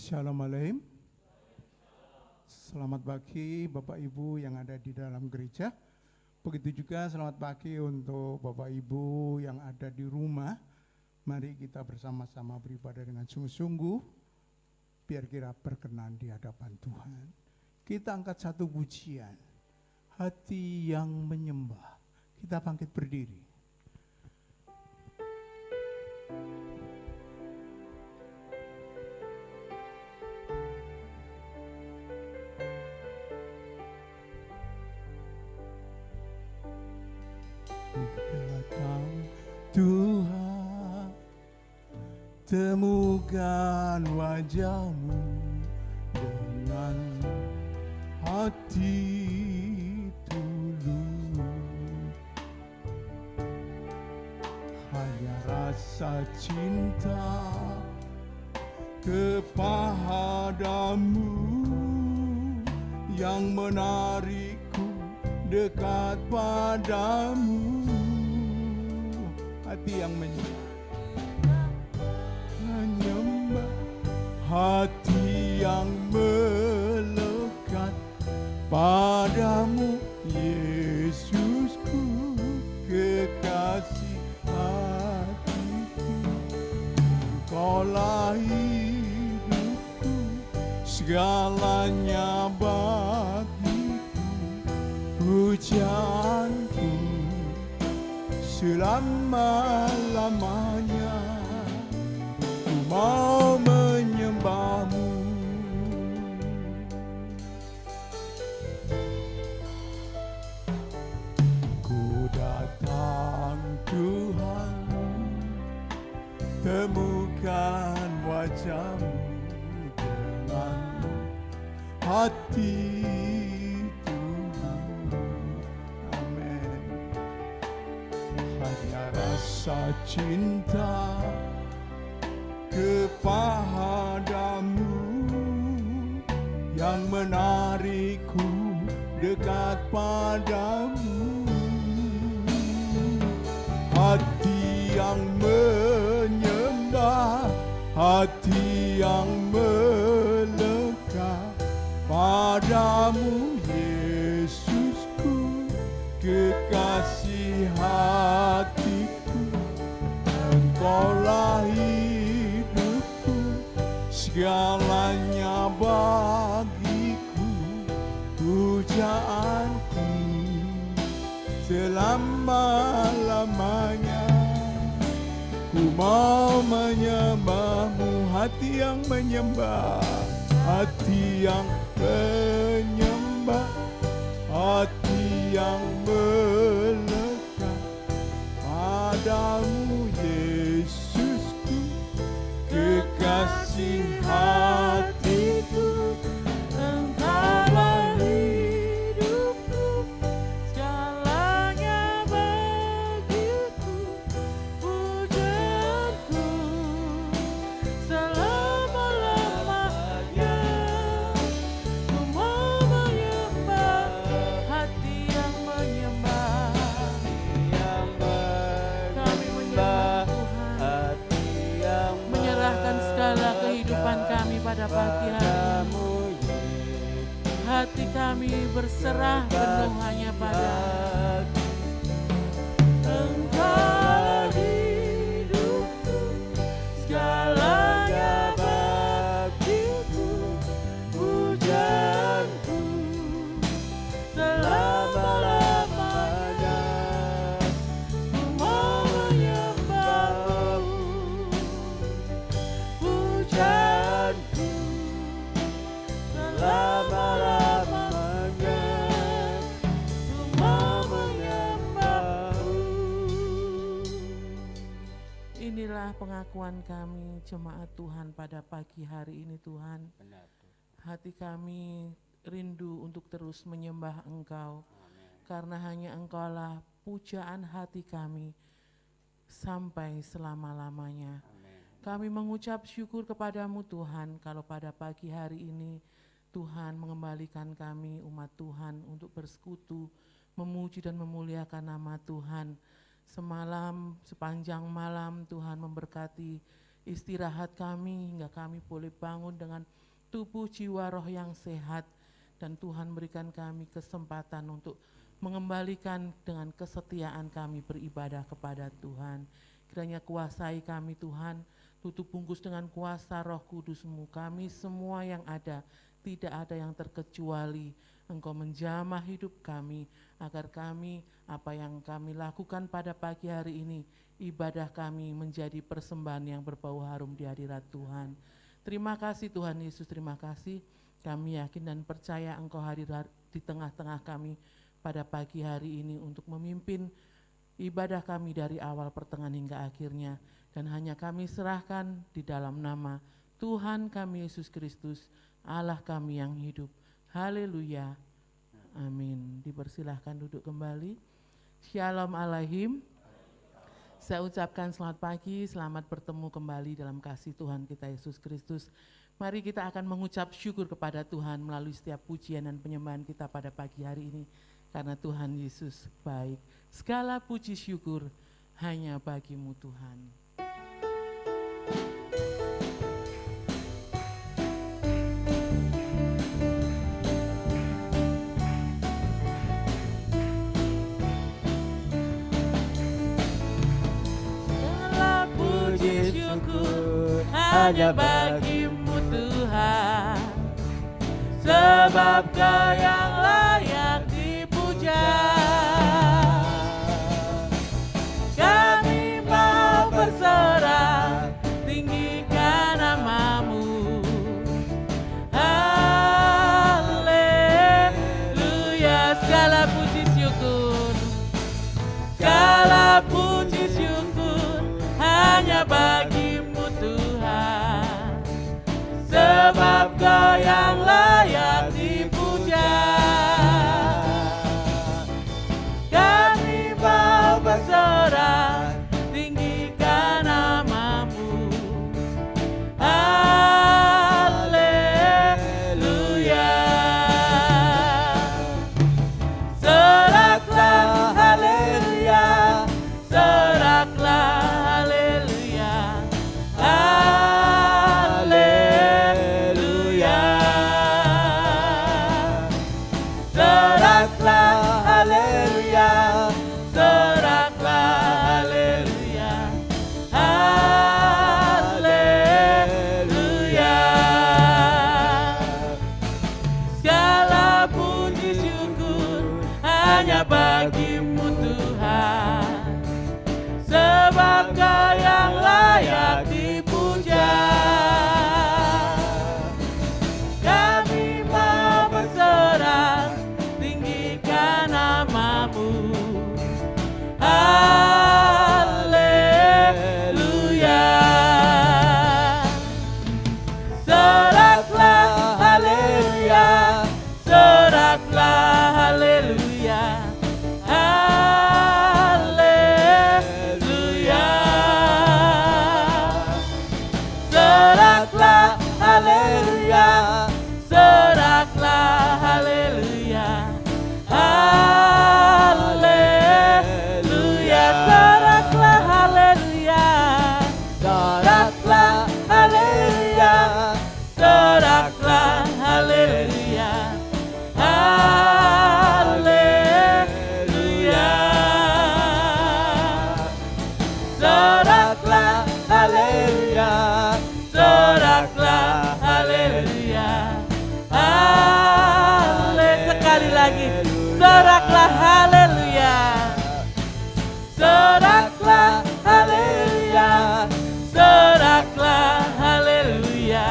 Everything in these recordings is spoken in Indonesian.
Shalom Aleichem. Selamat pagi Bapak Ibu yang ada di dalam gereja. Begitu juga selamat pagi untuk Bapak Ibu yang ada di rumah. Mari kita bersama-sama beribadah dengan sungguh-sungguh, biar kita berkenan di hadapan Tuhan. Kita angkat satu pujian, hati yang menyembah. Kita bangkit berdiri. Datang Tuhan, temukan wajah-Mu dengan hati tulus. Hanya rasa cinta kepadamu yang menarikku dekat padamu. Hati yang menyembah, hati yang melekat padamu, Yesusku, kekasih hatiku. Engkaulah hidupku, segalanya bagiku, pujaanku selama-lamanya. Ku mau menyembah-Mu. Ku datang Tuhan, temukan wajah-Mu dengan hati rasa cinta kepadamu yang menarikku dekat padamu. Hati yang menyembah, hati yang melekat padamu, Yesusku, kekasih hatiku. Engkaulah hidupku, segalanya bagiku, pujaanku selama-lamanya. Ku mau menyembah-Mu, hati yang menyembah, hati yang menyembah, hati yang melekat padamu, Yesusku, kekasih hatiku. Engkaulah hidupku, segalanya bagiku, pujaanku selama-lamanya. Ku mau menyembah, hati yang menyembah, kami menyembah Tuhan, menyerahkan segala kehidupan kami pada pagi hari ini. Hati kami berserah penuh hanya pada-Mu. Engkau hidupku, segalanya bagiku, pujaanku selama-lamanya. Ku mau menyembah-Mu, pujaanku selama-lamanya. Ku mau menyembah-Mu. Inilah pengakuan kami jemaat Tuhan pada pagi hari ini, Tuhan. Hati kami rindu untuk terus menyembah Engkau. Karena hanya Engkaulah pujaan hati kami sampai selama-lamanya. Kami mengucap syukur kepadamu Tuhan, kalau pada pagi hari ini Tuhan mengembalikan kami umat Tuhan untuk bersekutu, memuji dan memuliakan nama Tuhan. Semalam, sepanjang malam Tuhan memberkati istirahat kami hingga kami boleh bangun dengan tubuh, jiwa, roh yang sehat. Dan Tuhan berikan kami kesempatan untuk mengembalikan dengan kesetiaan kami beribadah kepada Tuhan. Kiranya kuasai kami Tuhan, tutup bungkus dengan kuasa Roh Kudus-Mu. Kami semua yang ada, tidak ada yang terkecuali. Engkau menjamah hidup kami, agar kami, apa yang kami lakukan pada pagi hari ini, ibadah kami menjadi persembahan yang berbau harum di hadirat Tuhan. Terima kasih Tuhan Yesus, terima kasih. Kami yakin dan percaya Engkau hadir di tengah-tengah kami pada pagi hari ini untuk memimpin ibadah kami dari awal, pertengahan hingga akhirnya. Dan hanya kami serahkan di dalam nama Tuhan kami Yesus Kristus, Allah kami yang hidup. Haleluya. Amin. Dipersilahkan duduk kembali. Shalom Aleichem. Saya ucapkan selamat pagi, selamat bertemu kembali dalam kasih Tuhan kita Yesus Kristus. Mari kita akan mengucap syukur kepada Tuhan melalui setiap pujian dan penyembahan kita pada pagi hari ini. Karena Tuhan Yesus baik. Segala puji syukur hanya bagi-Mu Tuhan. Segala puji syukur hanya bagi-Mu Tuhan, sebab Kau yang layak dipuja. Kami mau bersorak, tinggikan nama-Mu. Haleluya. Segala puji syukur, segala puji syukur hanya bagi-Mu Tuhan, sebab Kau yang layak dipuja. Kami mau bersorak, tinggikan nama-Mu. Haleluya. Soraklah haleluya, soraklah haleluya. Haleluya. Soraklah haleluya, soraklah haleluya. Haleluya. Segala puji syukur hanya bagi-Mu Tuhan, sebab Kau yang layak dipuja. Kami mau bersorak, tinggikan nama-Mu. Haleluya. Soraklah haleluya, soraklah haleluya. Haleluya. Soraklah haleluya, soraklah haleluya. Haleluya. Soraklah haleluya, soraklah haleluya, soraklah haleluya. Haleluya. Soraklah haleluya, soraklah haleluya. Sekali lagi, soraklah haleluya, soraklah haleluya, soraklah haleluya.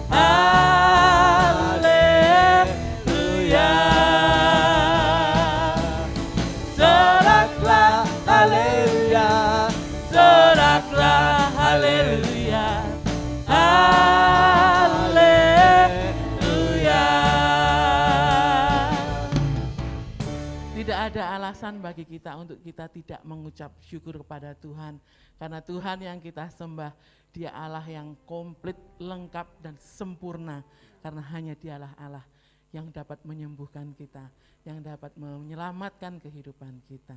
Haleluya. Soraklah haleluya, soraklah haleluya. Haleluya. Tidak ada alasan bagi kita untuk kita tidak mengucap syukur kepada Tuhan. Karena Tuhan yang kita sembah, Dia Allah yang komplit, lengkap dan sempurna. Karena hanya Dialah Allah yang dapat menyembuhkan kita, yang dapat menyelamatkan kehidupan kita.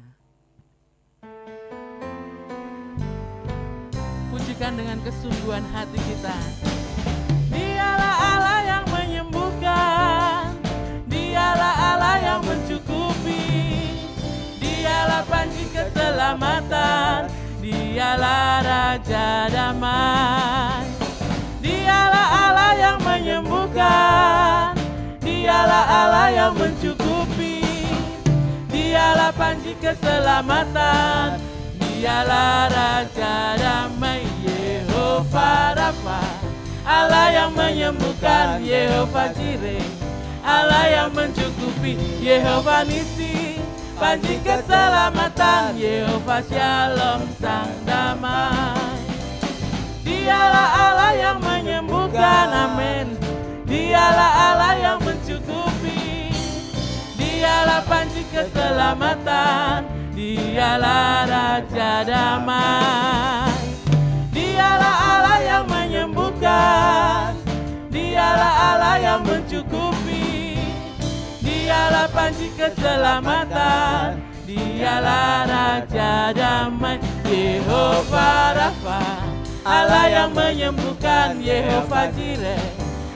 Pujikan dengan kesungguhan hati kita. Dialah Allah yang menyembuhkan, Dialah Allah yang mencukupi, Dialah panji keselamatan, Dialah Raja damai. Dialah Allah yang menyembuhkan, Dialah Allah yang mencukupi, Dialah panji keselamatan, Dialah Raja damai. Yehova Rafa, Allah yang menyembuhkan, Yehova Jireh, Allah yang mencukupi, Yehova Nisi, panji keselamatan, Yehova Shalom sang damai. Dialah Allah yang menyembuhkan, amin. Dialah Allah yang mencukupi, Dialah panji keselamatan, Dialah Raja damai. Dialah Allah yang menyembuhkan, Dialah Allah yang mencukupi, Dialah panji keselamatan, Dialah Raja damai. Yehova Rafa, Allah yang menyembuhkan, Yehova Jireh,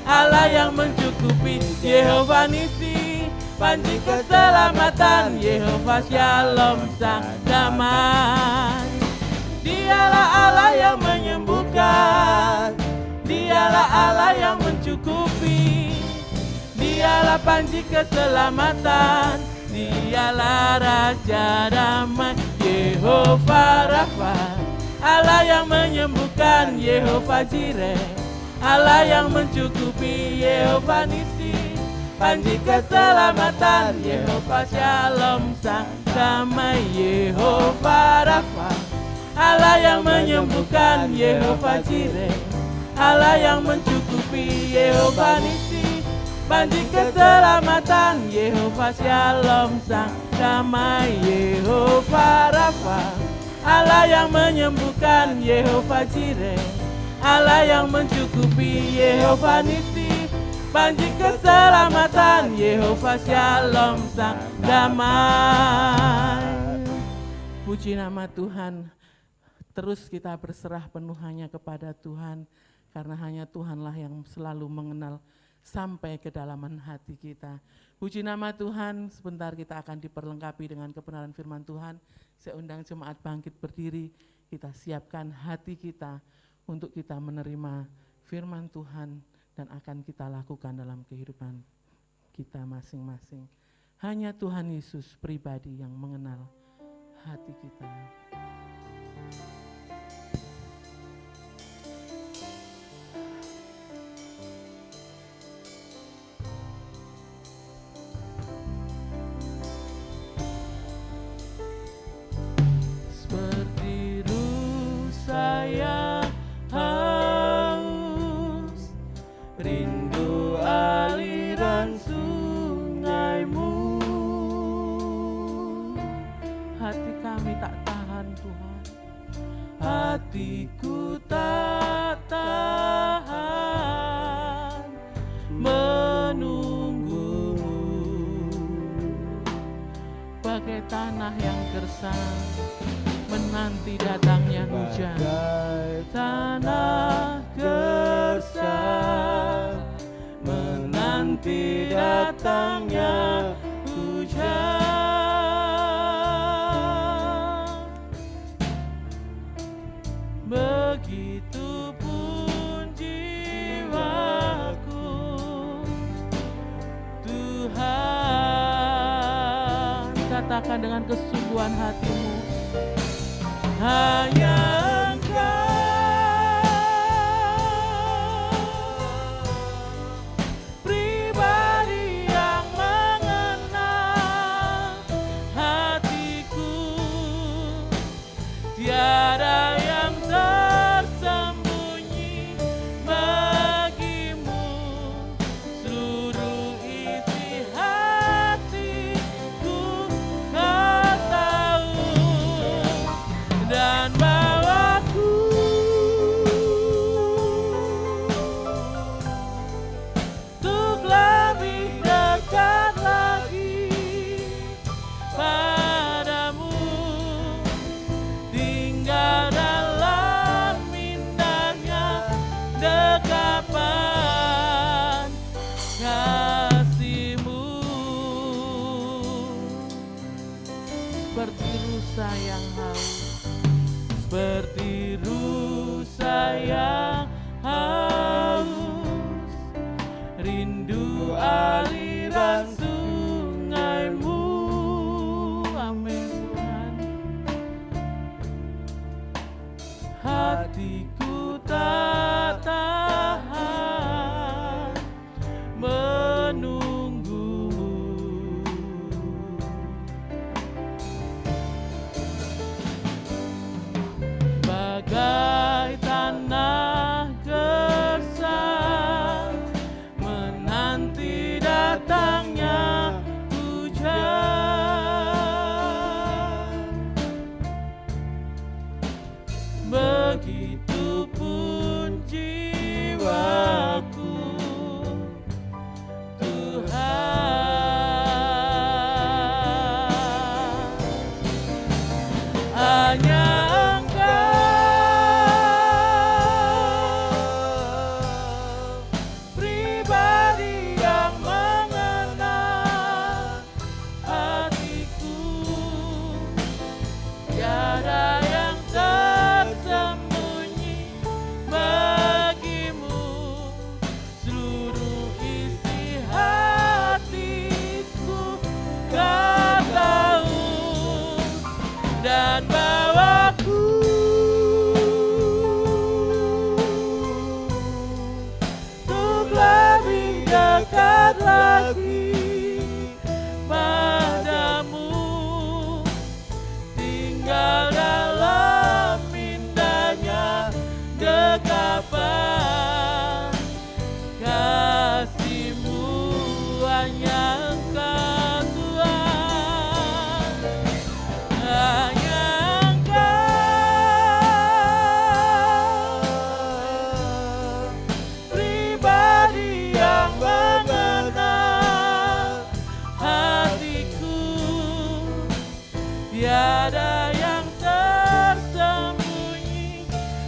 Allah yang mencukupi, Yehova Nisi, panji keselamatan, Yehova Shalom sang damai. Dialah Allah yang menyembuhkan, Dialah Allah yang mencukupi, Dialah panji keselamatan, Dialah Raja damai. Yehova Rafa, Allah yang menyembuhkan, Yehova Jireh, Allah yang mencukupi, Yehova Nisi, panji keselamatan, Yehova Shalom sang damai. Yehova Rafa, Allah yang menyembuhkan, Yehova Jireh, Allah yang mencukupi, Yehova Nisi, panji keselamatan, Yehova Shalom sang damai. Yehova Rafa, Allah yang menyembuhkan, Yehova Jireh, Allah yang mencukupi, Yehova Nisi, panji keselamatan, Yehova Shalom sang damai. Puji nama Tuhan. Terus kita berserah penuh hanya kepada Tuhan, karena hanya Tuhanlah yang selalu mengenal sampai kedalaman hati kita. Puji nama Tuhan. Sebentar kita akan diperlengkapi dengan kebenaran firman Tuhan. Saya undang jemaat bangkit berdiri, kita siapkan hati kita untuk kita menerima firman Tuhan dan akan kita lakukan dalam kehidupan kita masing-masing. Hanya Tuhan Yesus pribadi yang mengenal hati kita. Saya haus, rindu aliran sungaimu. Hati kami tak tahan Tuhan, hatiku tak tahan menunggumu. Bagai tanah yang gersang menanti datangnya hujan, tanah gersang menanti datangnya hujan. Begitupun jiwaku, Tuhan. Katakan dengan kesungguhan hatimu, hanya Engkau pribadi yang mengenal hatiku. Tiada yang tersembunyi bagimu, seluruh isi hatiku Kau tahu. Dan rusa yang haus, seperti rusa yang haus, rindu aliran sungai-Mu. Amin Tuhan. Hatiku tak tahan menunggu-Mu. Bagai tanah gersang menanti datangnya hujan, begitupun jiwaku Tuhan. Hanya pribadi yang mengenal hatiku, tiada yang tersembunyi bagimu, seluruh isi hatiku Kau tahu, dan bawaku lebih dekat lagi padamu, tinggal dalam indahnya dekapan kasih-Mu, hanya Engkau Tuhan, hanya pribadi yang mengenal hatiku, tiada yang tersembunyi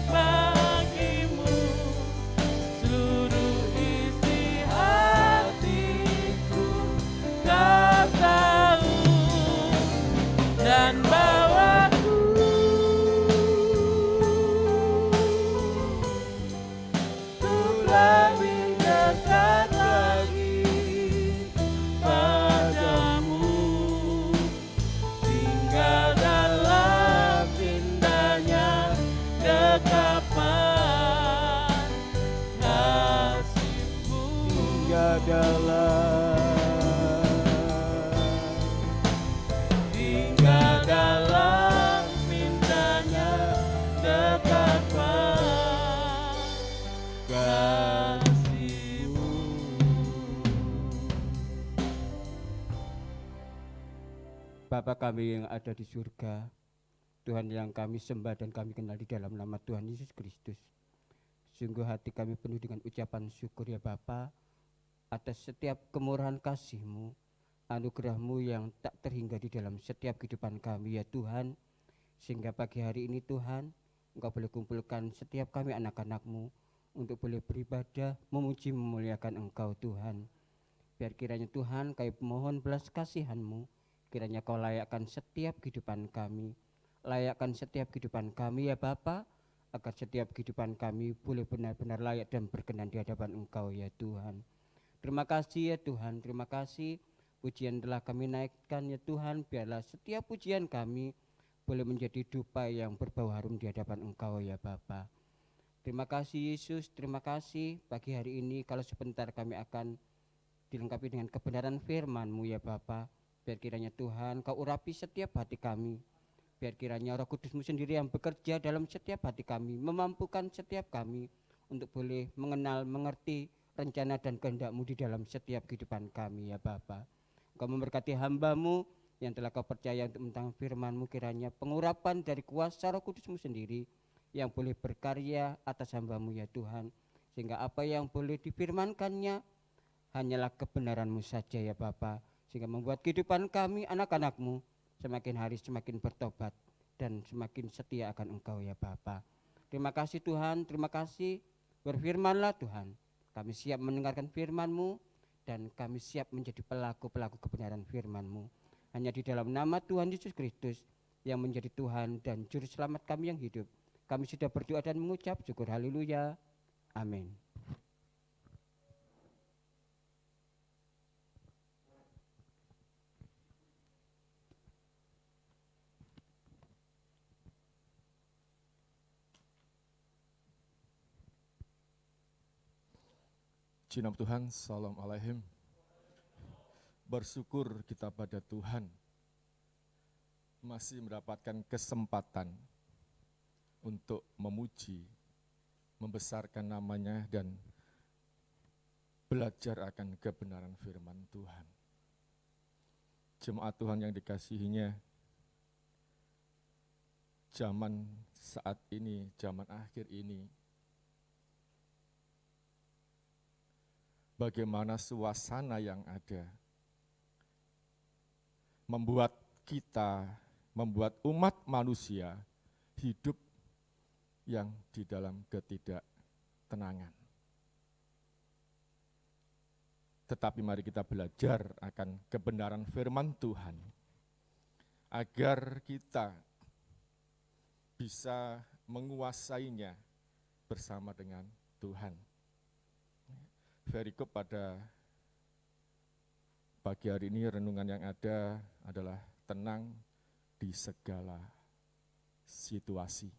bagimu, seluruh isi hatiku Kau tahu, dan bawaku lebih dekat lagi padamu, tinggal dalam indahnya dekapan kasih-Mu, tinggal dalam indahnya dekapan kasih-Mu. Bapa kami yang ada di surga, Tuhan yang kami sembah dan kami kenal di dalam nama Tuhan Yesus Kristus. Sungguh hati kami penuh dengan ucapan syukur ya Bapa, atas setiap kemurahan kasih-Mu, anugerah-Mu yang tak terhingga di dalam setiap kehidupan kami ya Tuhan. Sehingga pagi hari ini Tuhan, Engkau boleh kumpulkan setiap kami anak-anak-Mu untuk boleh beribadah, memuji, memuliakan Engkau Tuhan. Biar kiranya Tuhan kami mohon belas kasihan-Mu, kiranya Kau layakkan setiap kehidupan kami, layakkan setiap kehidupan kami ya Bapa, agar setiap kehidupan kami boleh benar-benar layak dan berkenan di hadapan Engkau ya Tuhan. Terima kasih ya Tuhan, terima kasih pujian telah kami naikkan ya Tuhan. Biarlah setiap pujian kami boleh menjadi dupa yang berbau harum di hadapan Engkau ya Bapa. Terima kasih Yesus, terima kasih pagi hari ini kalau sebentar kami akan dilengkapi dengan kebenaran firman-Mu ya Bapa. Biar kiranya Tuhan Kau urapi setiap hati kami, biar kiranya Roh Kudus-Mu sendiri yang bekerja dalam setiap hati kami, memampukan setiap kami untuk boleh mengenal, mengerti rencana dan kehendak-Mu di dalam setiap kehidupan kami ya Bapa. Kau memberkati hamba-Mu yang telah Kau percaya untuk tentang firman-Mu, kiranya pengurapan dari kuasa Roh Kudus-Mu sendiri yang boleh berkarya atas hamba-Mu ya Tuhan, sehingga apa yang boleh difirmankannya hanyalah kebenaran-Mu saja ya Bapa, sehingga membuat kehidupan kami anak-anak-Mu semakin hari semakin bertobat dan semakin setia akan Engkau ya Bapa. Terima kasih Tuhan, terima kasih. Berfirmanlah Tuhan, kami siap mendengarkan firman-Mu dan kami siap menjadi pelaku-pelaku kebenaran firman-Mu. Hanya di dalam nama Tuhan Yesus Kristus yang menjadi Tuhan dan Juru Selamat kami yang hidup. Kami sudah berdoa dan mengucap syukur. Haleluya. Amin. Puji nama Tuhan, salam alaihim. Bersyukur kita pada Tuhan masih mendapatkan kesempatan untuk memuji, membesarkan namanya dan belajar akan kebenaran firman Tuhan. Jemaat Tuhan yang dikasihinya, zaman saat ini, zaman akhir ini, bagaimana suasana yang ada membuat kita, membuat umat manusia hidup yang di dalam ketidaktenangan. Tetapi mari kita belajar akan kebenaran firman Tuhan, agar kita bisa menguasainya bersama dengan Tuhan. Perikop pada pagi hari ini, renungan yang ada adalah tenang di segala situasi.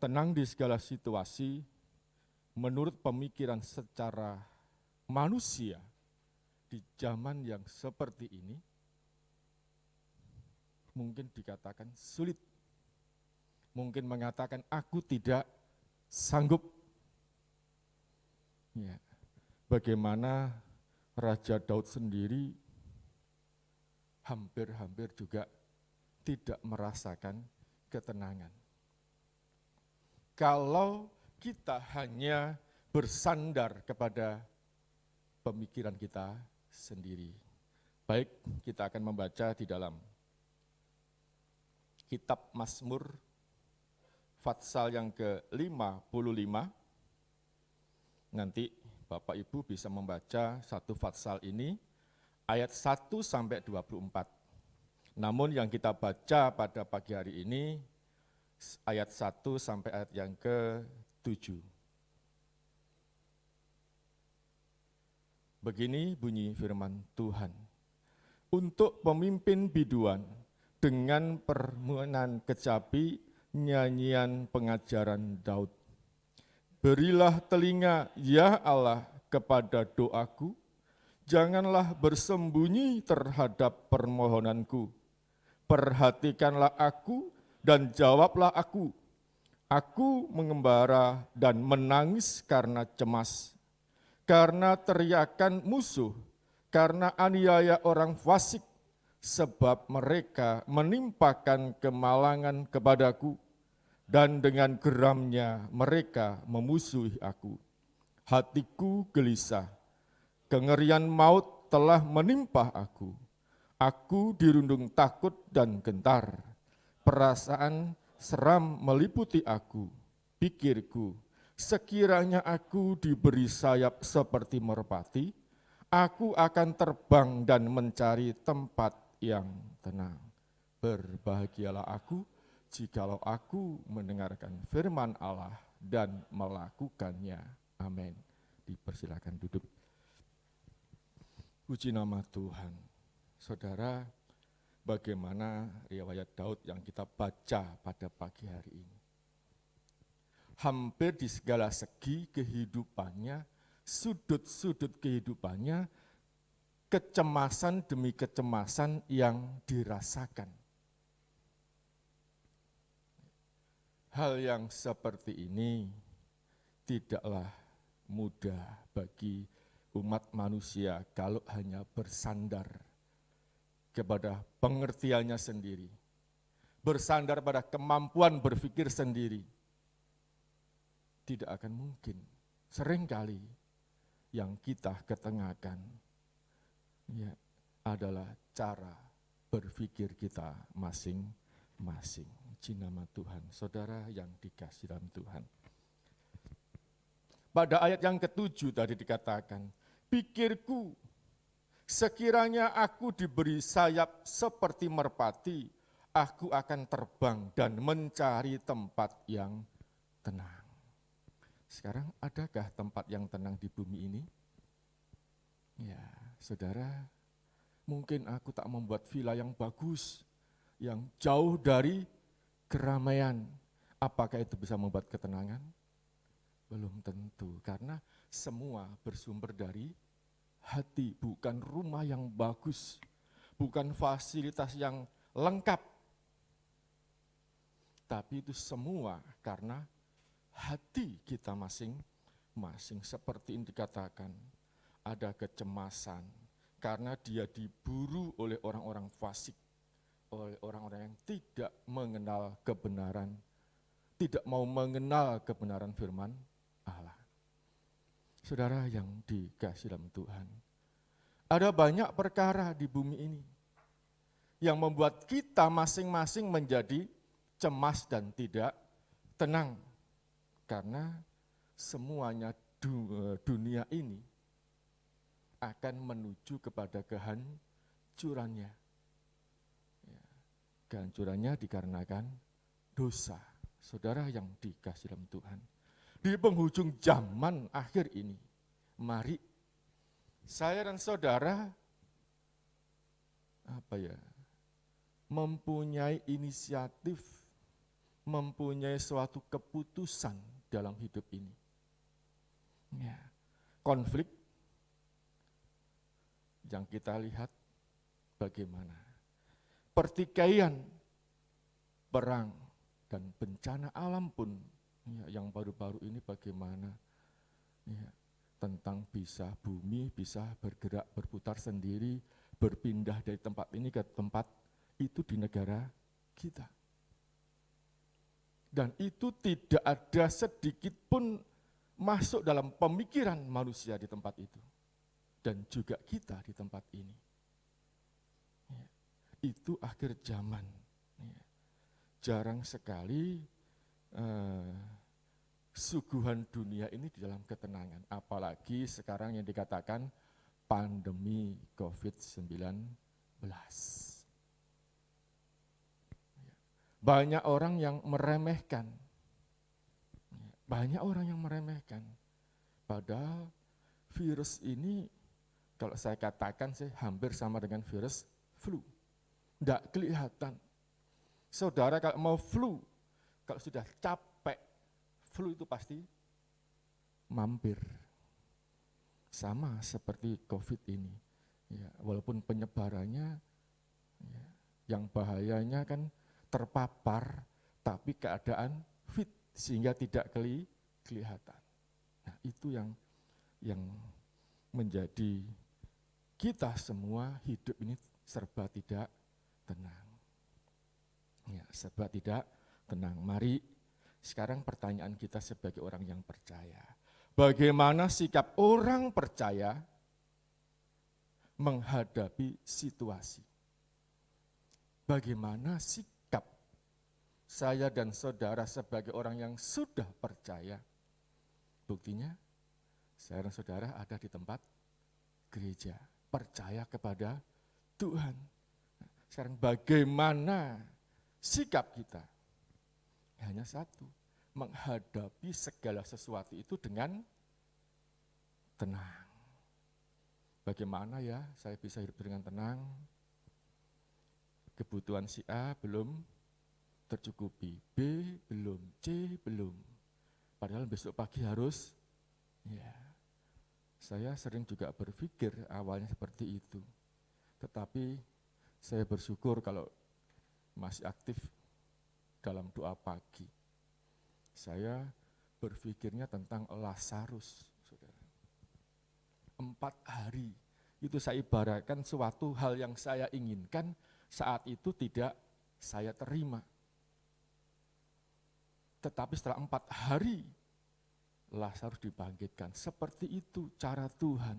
Tenang di segala situasi menurut pemikiran secara manusia di zaman yang seperti ini mungkin dikatakan sulit. Mungkin mengatakan aku tidak sanggup. Ya. Bagaimana Raja Daud sendiri hampir-hampir juga tidak merasakan ketenangan. Kalau kita hanya bersandar kepada pemikiran kita sendiri. Baik, kita akan membaca di dalam kitab Mazmur Fatsal yang ke-55. Nanti Bapak Ibu bisa membaca satu Fatsal ini ayat 1 sampai 24. Namun yang kita baca pada pagi hari ini ayat 1 sampai ayat yang ke-7. Begini bunyi firman Tuhan. Untuk pemimpin biduan dengan permohonan kecapi nyanyian pengajaran Daud. Berilah telinga, ya Allah, kepada doaku, janganlah bersembunyi terhadap permohonanku. Perhatikanlah aku dan jawablah aku. Aku mengembara dan menangis karena cemas, karena teriakan musuh, karena aniaya orang fasik, sebab mereka menimpakan kemalangan kepadaku, dan dengan geramnya mereka memusuhi aku. Hatiku gelisah, kengerian maut telah menimpa aku. Aku dirundung takut dan gentar, perasaan seram meliputi aku. Pikirku, sekiranya aku diberi sayap seperti merpati, aku akan terbang dan mencari tempat yang tenang. Berbahagialah aku jikalau aku mendengarkan firman Allah dan melakukannya. Amin. Dipersilakan duduk. Puji nama Tuhan. Saudara, bagaimana riwayat Daud yang kita baca pada pagi hari ini? Hampir di segala segi kehidupannya, sudut-sudut kehidupannya, kecemasan demi kecemasan yang dirasakan. Hal yang seperti ini tidaklah mudah bagi umat manusia kalau hanya bersandar kepada pengertiannya sendiri, bersandar pada kemampuan berpikir sendiri. Tidak akan mungkin. Seringkali yang kita ketengahkan ya, adalah cara berpikir kita masing-masing. Puji nama Tuhan, saudara yang dikasihi dalam Tuhan. Pada ayat yang ke-7 tadi dikatakan, pikirku, Sekiranya aku diberi sayap seperti merpati, aku akan terbang dan mencari tempat yang tenang. Sekarang adakah tempat yang tenang di bumi ini? Ya, saudara, mungkin aku tak membuat villa yang bagus, yang jauh dari keramaian. Apakah itu bisa membuat ketenangan? Belum tentu, karena semua bersumber dari hati, bukan rumah yang bagus, bukan fasilitas yang lengkap. Tapi itu semua karena hati kita masing-masing. Seperti yang dikatakan, ada kecemasan karena dia diburu oleh orang-orang fasik, oleh orang-orang yang tidak mengenal kebenaran, tidak mau mengenal kebenaran firman Allah. Saudara yang dikasihi dalam Tuhan, ada banyak perkara di bumi ini yang membuat kita masing-masing menjadi cemas dan tidak tenang. Karena semuanya dunia ini akan menuju kepada kehancurannya. Kehancurannya dikarenakan dosa. Saudara yang dikasihi dalam Tuhan, di penghujung zaman akhir ini, mari saya dan saudara mempunyai inisiatif, mempunyai suatu keputusan dalam hidup ini. Ya, konflik yang kita lihat bagaimana, pertikaian, perang, dan bencana alam pun ya, yang baru-baru ini bagaimana ya, tentang bisa bumi bisa bergerak, berputar sendiri, berpindah dari tempat ini ke tempat itu di negara kita. Dan itu tidak ada sedikit pun masuk dalam pemikiran manusia di tempat itu. Dan juga kita di tempat ini. Ya, itu akhir zaman. Ya. Jarang sekali suguhan dunia ini di dalam ketenangan. Apalagi sekarang yang dikatakan pandemi COVID-19. Banyak orang yang meremehkan. Banyak orang yang meremehkan. Padahal virus ini, kalau saya katakan sih hampir sama dengan virus flu. Tidak kelihatan. Saudara kalau mau flu, kalau sudah capek, flu itu pasti mampir. Sama seperti COVID ini. Ya, walaupun penyebarannya, ya, yang bahayanya kan terpapar, tapi keadaan fit sehingga tidak kelihatan. Nah, itu yang menjadi kita semua hidup ini serba tidak tenang. Ya, serba tidak tenang. Mari sekarang pertanyaan kita sebagai orang yang percaya. Bagaimana sikap orang percaya menghadapi situasi? Bagaimana sikap saya dan saudara sebagai orang yang sudah percaya? Buktinya, saya dan saudara ada di tempat gereja, percaya kepada Tuhan. Sekarang bagaimana sikap kita? Hanya satu, menghadapi segala sesuatu itu dengan tenang. Bagaimana ya saya bisa hidup dengan tenang? Kebutuhan si A belum tercukupi, B belum, C belum. Padahal besok pagi harus, ya. Saya sering juga berpikir awalnya seperti itu. Tetapi saya bersyukur kalau masih aktif dalam doa pagi. Saya berpikirnya tentang Lazarus, saudara. 4 hari, itu saya ibaratkan suatu hal yang saya inginkan, saat itu tidak saya terima. Tetapi setelah 4 hari, Lazarus dibangkitkan. Seperti itu cara Tuhan,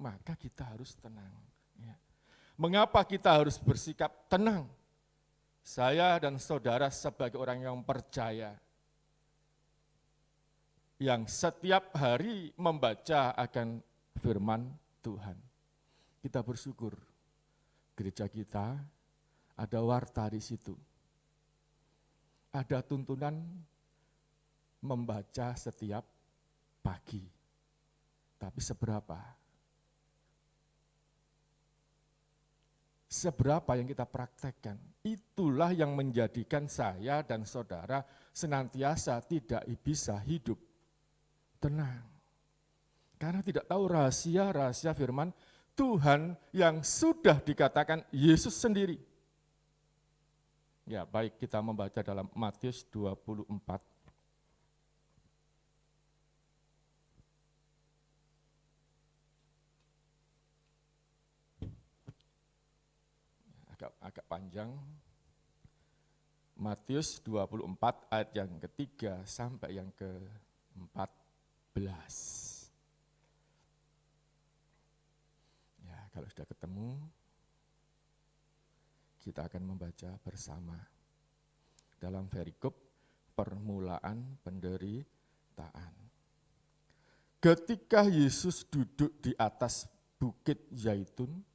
maka kita harus tenang. Ya. Mengapa kita harus bersikap tenang? Saya dan saudara sebagai orang yang percaya, yang setiap hari membaca akan firman Tuhan. Kita bersyukur gereja kita ada warta di situ. Ada tuntunan membaca setiap pagi. Tapi seberapa? Seberapa yang kita praktekkan, itulah yang menjadikan saya dan saudara senantiasa tidak bisa hidup tenang. Karena tidak tahu rahasia-rahasia firman Tuhan yang sudah dikatakan Yesus sendiri. Ya, baik, kita membaca dalam Matius 24. Agak panjang. Matius 24 ayat yang ketiga sampai yang ke-14. Ya, kalau sudah ketemu, kita akan membaca bersama dalam perikop permulaan penderitaan. Ketika Yesus duduk di atas bukit Zaitun,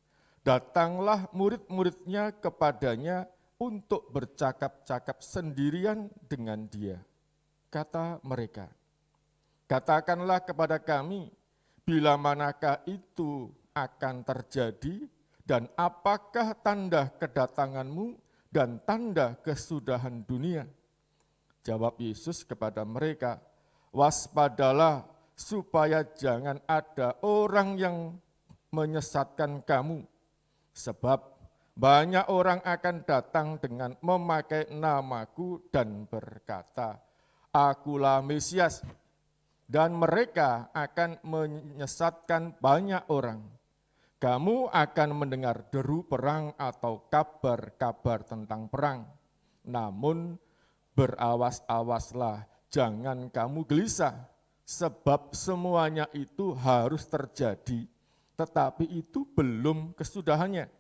datanglah murid-muridnya kepadanya untuk bercakap-cakap sendirian dengan dia. Kata mereka, katakanlah kepada kami, bila manakah itu akan terjadi, dan apakah tanda kedatanganmu dan tanda kesudahan dunia? Jawab Yesus kepada mereka, waspadalah supaya jangan ada orang yang menyesatkan kamu. Sebab banyak orang akan datang dengan memakai namaku dan berkata, Akulah Mesias, dan mereka akan menyesatkan banyak orang. Kamu akan mendengar deru perang atau kabar-kabar tentang perang. Namun berawas-awaslah, jangan kamu gelisah, sebab semuanya itu harus terjadi, tetapi itu belum kesudahannya.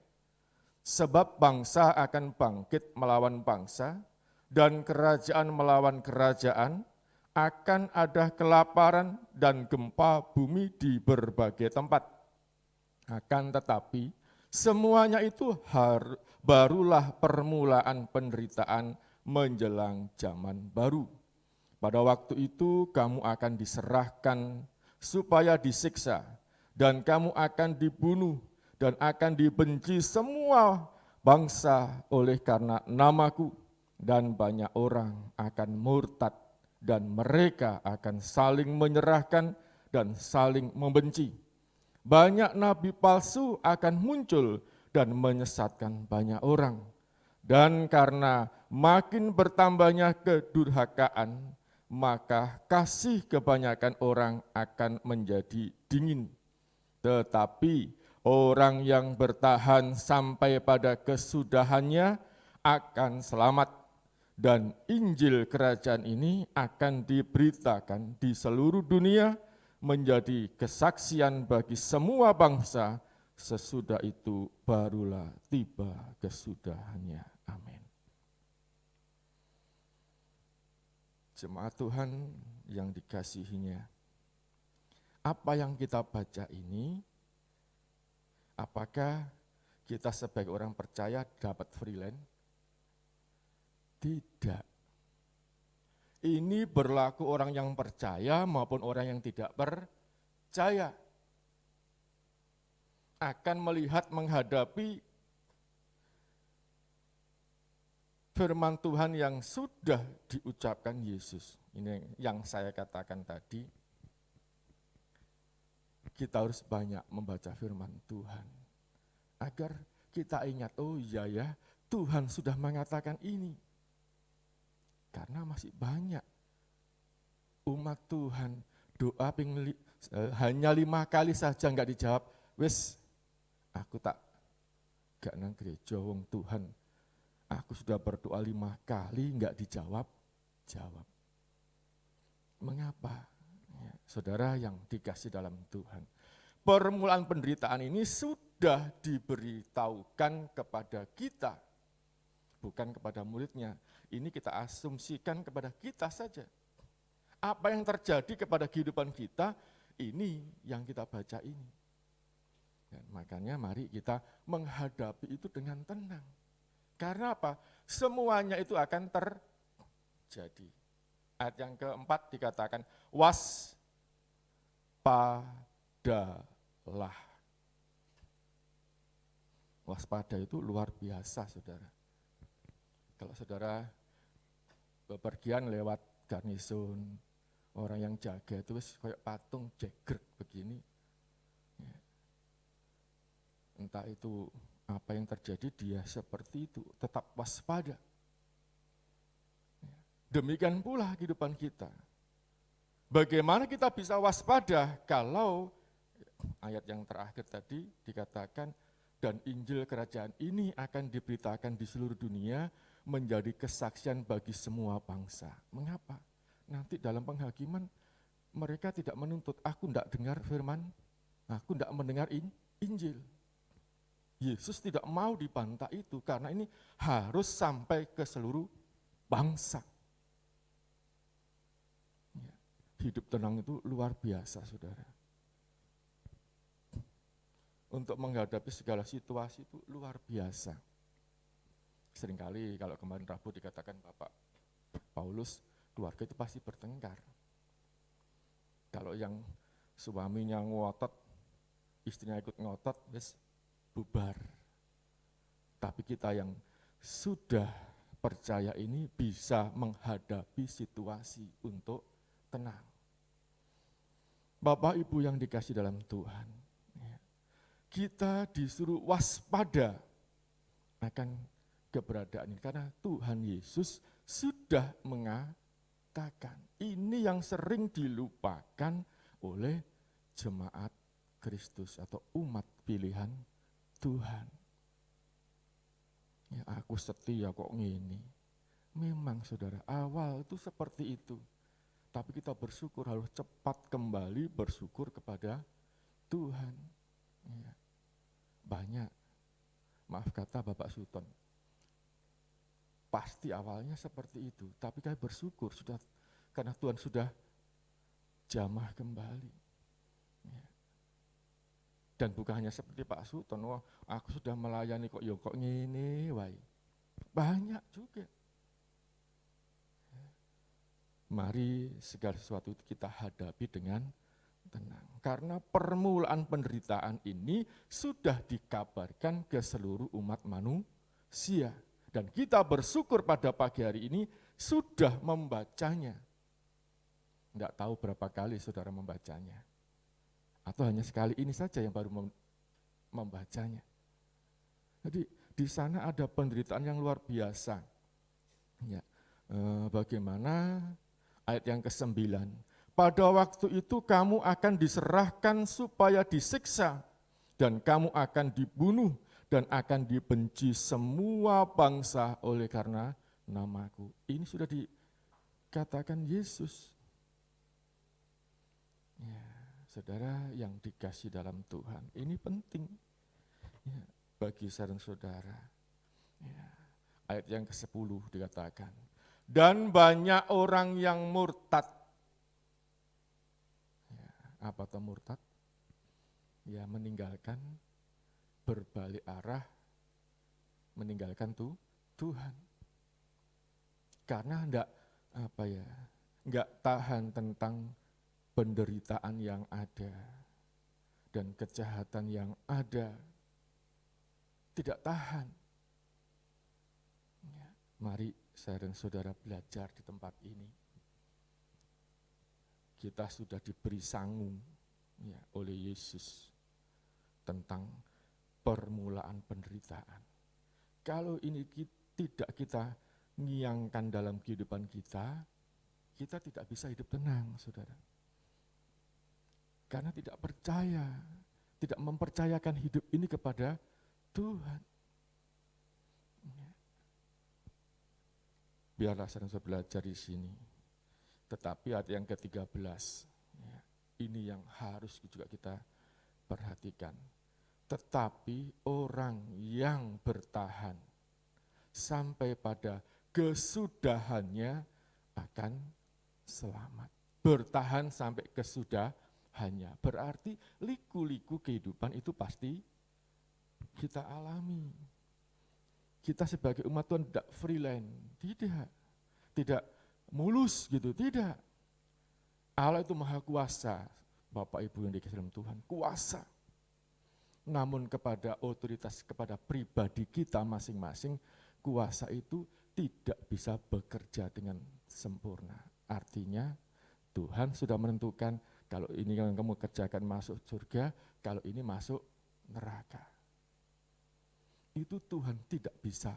Sebab bangsa akan bangkit melawan bangsa, dan kerajaan melawan kerajaan, akan ada kelaparan dan gempa bumi di berbagai tempat. Akan tetapi, semuanya itu barulah permulaan penderitaan menjelang zaman baru. Pada waktu itu kamu akan diserahkan supaya disiksa, dan kamu akan dibunuh dan akan dibenci semua bangsa oleh karena namaku, dan banyak orang akan murtad, dan mereka akan saling menyerahkan dan saling membenci. Banyak nabi palsu akan muncul dan menyesatkan banyak orang. Dan karena makin bertambahnya kedurhakaan, maka kasih kebanyakan orang akan menjadi dingin. Tetapi orang yang bertahan sampai pada kesudahannya akan selamat, dan Injil kerajaan ini akan diberitakan di seluruh dunia menjadi kesaksian bagi semua bangsa, sesudah itu barulah tiba kesudahannya. Amin. Jemaat Tuhan yang dikasihinya, apa yang kita baca ini, apakah kita sebagai orang percaya dapat freelance? Tidak. Ini berlaku orang yang percaya maupun orang yang tidak percaya. Akan melihat menghadapi firman Tuhan yang sudah diucapkan Yesus. Ini yang saya katakan tadi. Kita harus banyak membaca firman Tuhan, agar kita ingat, oh iya ya, Tuhan sudah mengatakan ini. Karena masih banyak umat Tuhan doa hanya 5 kali saja enggak dijawab, wes aku gak nang gereja wong Tuhan. Aku sudah berdoa 5 kali enggak dijawab. Mengapa? Ya, saudara yang dikasih dalam Tuhan, permulaan penderitaan ini sudah diberitahukan kepada kita, bukan kepada muridnya. Ini kita asumsikan kepada kita saja. Apa yang terjadi kepada kehidupan kita, ini yang kita baca ini. Dan makanya mari kita menghadapi itu dengan tenang. Karena apa? Semuanya itu akan terjadi. Ayat yang keempat dikatakan, waspadalah. Waspada itu luar biasa, saudara. Kalau saudara bepergian lewat garnison, orang yang jaga itu kayak patung jegrek begini. Ya. Entah itu apa yang terjadi, dia seperti itu, tetap waspada. Ya. Demikian pula kehidupan kita. Bagaimana kita bisa waspada kalau ayat yang terakhir tadi dikatakan, dan Injil kerajaan ini akan diberitakan di seluruh dunia menjadi kesaksian bagi semua bangsa. Mengapa? Nanti dalam penghakiman mereka tidak menuntut, aku tidak dengar firman, aku tidak mendengar Injil. Yesus tidak mau dibantah itu karena ini harus sampai ke seluruh bangsa. Hidup tenang itu luar biasa, saudara. Untuk menghadapi segala situasi itu luar biasa. Seringkali kalau kemarin Rabu dikatakan Bapak Paulus, keluarga itu pasti bertengkar. Kalau yang suaminya ngotot, istrinya ikut ngotot, wis bubar. Tapi kita yang sudah percaya ini bisa menghadapi situasi untuk tenang. Bapak Ibu yang dikasih dalam Tuhan, kita disuruh waspada akan keberadaan ini. Karena Tuhan Yesus sudah mengatakan, ini yang sering dilupakan oleh jemaat Kristus atau umat pilihan Tuhan. Ya, aku setia kok ngini. Memang saudara, awal itu seperti itu. Tapi kita bersyukur harus cepat kembali bersyukur kepada Tuhan. Ya. Banyak, maaf kata Bapak Sultan, pasti awalnya seperti itu, tapi kami bersyukur sudah karena Tuhan sudah jamah kembali. Ya. Dan bukan hanya seperti Pak Sultan, wah aku sudah melayani kok ngene wae. Banyak juga. Mari segala sesuatu itu kita hadapi dengan tenang. Karena permulaan penderitaan ini sudah dikabarkan ke seluruh umat manusia. Dan kita bersyukur pada pagi hari ini sudah membacanya. Tidak tahu berapa kali saudara membacanya. Atau hanya sekali ini saja yang baru membacanya. Jadi di sana ada penderitaan yang luar biasa. Ya, bagaimana ayat yang ke-9. Pada waktu itu kamu akan diserahkan supaya disiksa, dan kamu akan dibunuh, dan akan dibenci semua bangsa oleh karena namaku. Ini sudah dikatakan Yesus. Ya, saudara yang dikasih dalam Tuhan, ini penting ya, bagi saudara. Ya, ayat yang ke-10 dikatakan, dan banyak orang yang murtad. Apa itu murtad? Ya meninggalkan, berbalik arah, meninggalkan Tuhan. Karena enggak tahan tentang penderitaan yang ada dan kejahatan yang ada. Tidak tahan. Ya, mari saya dan saudara belajar di tempat ini. Kita sudah diberi sangung ya, oleh Yesus tentang permulaan penderitaan. Kalau ini tidak kita ngiangkan dalam kehidupan kita, kita tidak bisa hidup tenang, saudara. Karena tidak percaya, tidak mempercayakan hidup ini kepada Tuhan. Biarlah saya belajar di sini. Tetapi ayat yang ke-13, ya, ini yang harus juga kita perhatikan. Tetapi orang yang bertahan sampai pada kesudahannya akan selamat. Bertahan sampai kesudahannya. hanya. Berarti liku-liku kehidupan itu pasti kita alami. Kita sebagai umat Tuhan tidak freelance, tidak mulus gitu, tidak. Allah itu maha kuasa, Bapak Ibu yang dikasihi dalam Tuhan, kuasa. Namun kepada otoritas, kepada pribadi kita masing-masing, kuasa itu tidak bisa bekerja dengan sempurna. Artinya Tuhan sudah menentukan kalau ini yang kamu kerjakan masuk surga, kalau ini masuk neraka. Itu Tuhan tidak bisa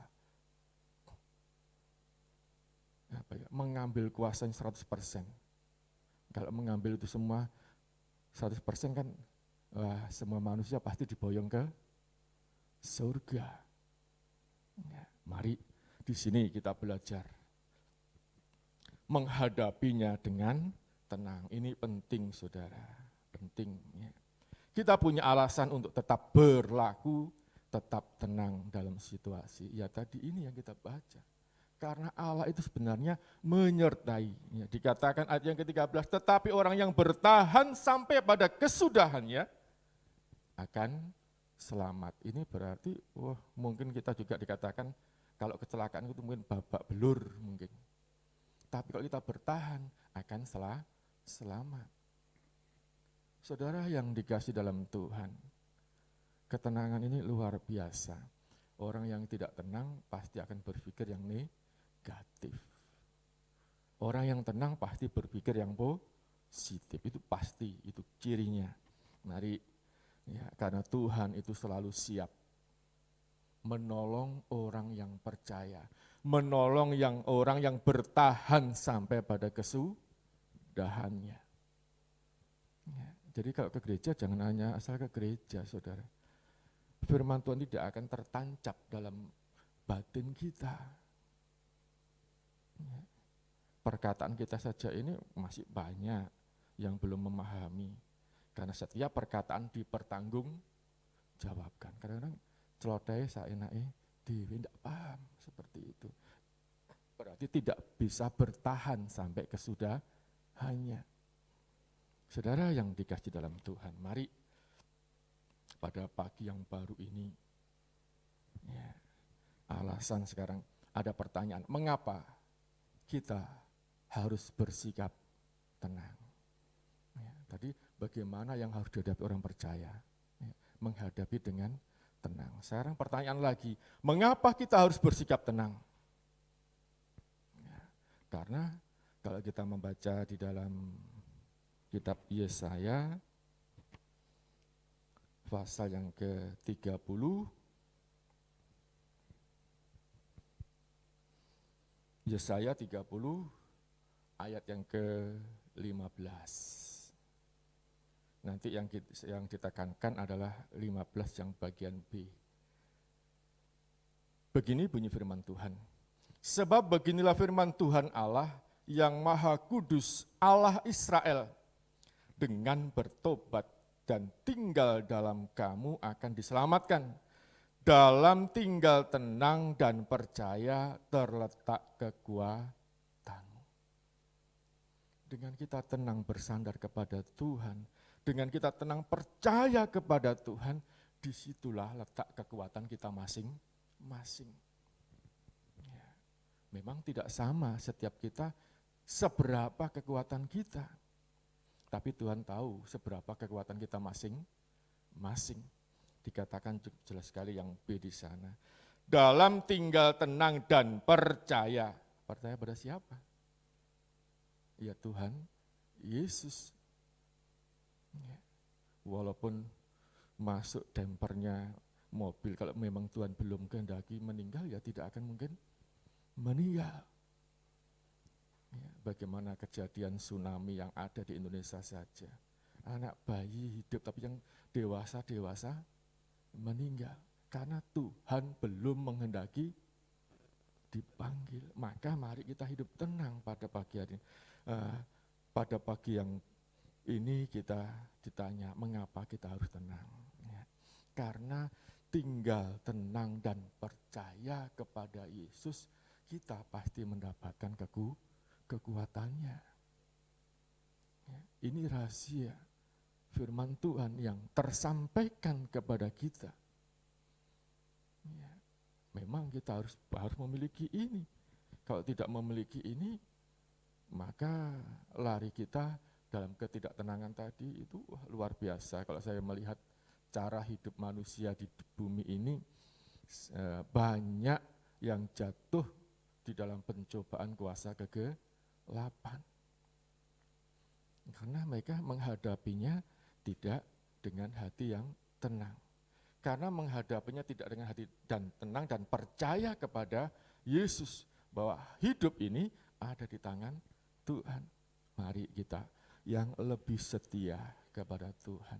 mengambil kuasanya 100%. Kalau mengambil itu semua 100% kan semua manusia pasti diboyong ke surga. Ya, mari di sini kita belajar menghadapinya dengan tenang. Ini penting, saudara, penting. Ya. Kita punya alasan untuk tetap berlaku, tetap tenang dalam situasi. Ya tadi ini yang kita baca. Karena Allah itu sebenarnya menyertai. Ya, dikatakan ayat yang ke-13, tetapi orang yang bertahan sampai pada kesudahannya akan selamat. Ini berarti, mungkin kita juga dikatakan kalau kecelakaan itu mungkin babak belur mungkin. Tapi kalau kita bertahan akan selamat. Saudara yang dikasih dalam Tuhan, ketenangan ini luar biasa. Orang yang tidak tenang pasti akan berpikir yang negatif. Orang yang tenang pasti berpikir yang positif. Itu pasti, itu cirinya. Mari, ya, karena Tuhan itu selalu siap menolong orang yang percaya, menolong orang yang bertahan sampai pada kesudahannya. Ya, jadi kalau ke gereja jangan hanya asal ke gereja, saudara. Firman Tuhan tidak akan tertancap dalam batin kita. Ya. Perkataan kita saja ini masih banyak yang belum memahami. Karena setiap perkataan dipertanggungjawabkan. Kadang-kadang celoteh saenake dhewe ndak paham seperti itu. Berarti tidak bisa bertahan sampai kesudahannya. Saudara yang dikasih dalam Tuhan, mari pada pagi yang baru ini, ya, alasan sekarang ada pertanyaan, mengapa kita harus bersikap tenang? Ya, tadi bagaimana yang harus dihadapi orang percaya? Ya, menghadapi dengan tenang. Sekarang pertanyaan lagi, mengapa kita harus bersikap tenang? Ya, karena kalau kita membaca di dalam kitab Yesaya, pasal yang ke-30, Yesaya 30, ayat yang ke-15. Nanti yang ditekankan adalah 15 yang bagian B. Begini bunyi firman Tuhan. Sebab beginilah firman Tuhan Allah yang Maha Kudus, Allah Israel, dengan bertobat dan tinggal dalam kamu akan diselamatkan. Dalam tinggal tenang dan percaya terletak kekuatanmu. Dengan kita tenang bersandar kepada Tuhan, dengan kita tenang percaya kepada Tuhan, disitulah letak kekuatan kita masing-masing. Ya, memang tidak sama setiap kita seberapa kekuatan kita. Tapi Tuhan tahu seberapa kekuatan kita masing-masing. Dikatakan jelas sekali yang B di sana. Dalam tinggal tenang dan percaya. Percaya pada siapa? Ya Tuhan Yesus. Ya. Walaupun masuk dempernya mobil, kalau memang Tuhan belum kehendaki meninggal, ya tidak akan mungkin meninggal. Ya, bagaimana kejadian tsunami yang ada di Indonesia saja. Anak bayi hidup, tapi yang dewasa meninggal. Karena Tuhan belum menghendaki dipanggil. Maka mari kita hidup tenang pada pagi hari ini. Pada pagi yang ini kita ditanya, mengapa kita harus tenang? Ya, karena tinggal tenang dan percaya kepada Yesus, kita pasti mendapatkan kekuatannya. Ya, ini rahasia firman Tuhan yang tersampaikan kepada kita. Ya, memang kita harus memiliki ini. Kalau tidak memiliki ini, maka lari kita dalam ketidaktenangan tadi itu luar biasa. Kalau saya melihat cara hidup manusia di bumi ini, banyak yang jatuh di dalam pencobaan kuasa kegelapan. Karena mereka menghadapinya tidak dengan hati yang tenang. Karena menghadapinya tidak dengan hati dan tenang dan percaya kepada Yesus bahwa hidup ini ada di tangan Tuhan. Mari kita yang lebih setia kepada Tuhan.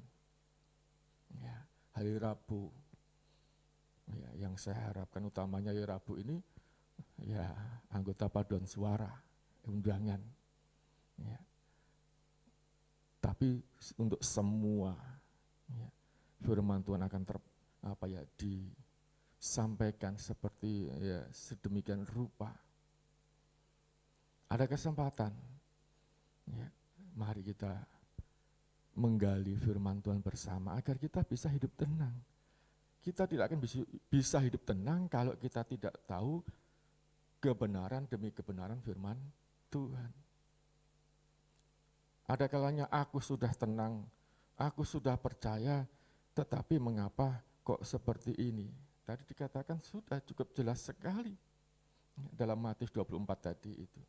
Ya, hari Rabu, ya, yang saya harapkan utamanya hari Rabu ini, ya anggota paduan suara, undangan. Ya. Tapi untuk semua, ya, firman Tuhan akan disampaikan seperti ya sedemikian rupa. Ada kesempatan, ya, mari kita menggali firman Tuhan bersama agar kita bisa hidup tenang. Kita tidak akan bisa hidup tenang kalau kita tidak tahu kebenaran demi kebenaran firman Tuhan. Ada kalanya aku sudah tenang, aku sudah percaya, tetapi mengapa kok seperti ini? Tadi dikatakan sudah cukup jelas sekali dalam Matius 24 tadi itu.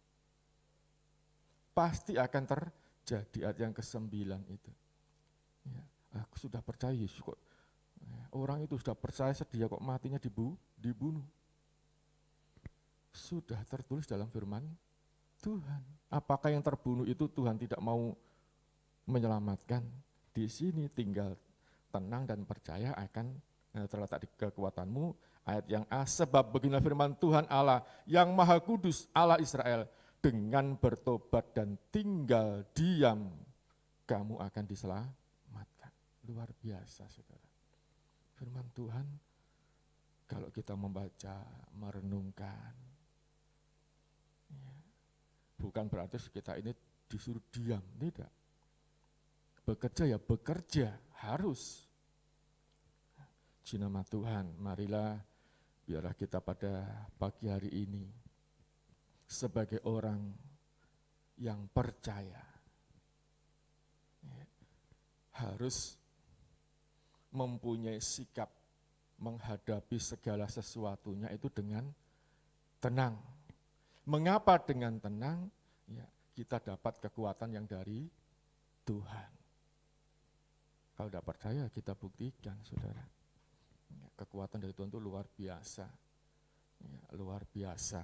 Pasti akan terjadi ayat yang ke-9 itu. Ya, aku sudah percaya Yesus kok. Ya, orang itu sudah percaya sedia kok matinya dibunuh. Sudah tertulis dalam firman Tuhan. Apakah yang terbunuh itu Tuhan tidak mau menyelamatkan? Di sini tinggal tenang dan percaya akan terletak di kekuatanmu. Ayat yang A, sebab beginilah firman Tuhan Allah yang Maha Kudus, Allah Israel, dengan bertobat dan tinggal diam, kamu akan diselamatkan. Luar biasa, saudara. Firman Tuhan, kalau kita membaca, merenungkan, ya, bukan berarti kita ini disuruh diam, tidak. Bekerja ya bekerja, harus. Nama Tuhan, marilah biarlah kita pada pagi hari ini sebagai orang yang percaya, ya, harus mempunyai sikap menghadapi segala sesuatunya itu dengan tenang. Mengapa dengan tenang? Ya, kita dapat kekuatan yang dari Tuhan. Kalau tidak percaya kita buktikan, saudara. Ya, kekuatan dari Tuhan itu luar biasa. Ya, luar biasa.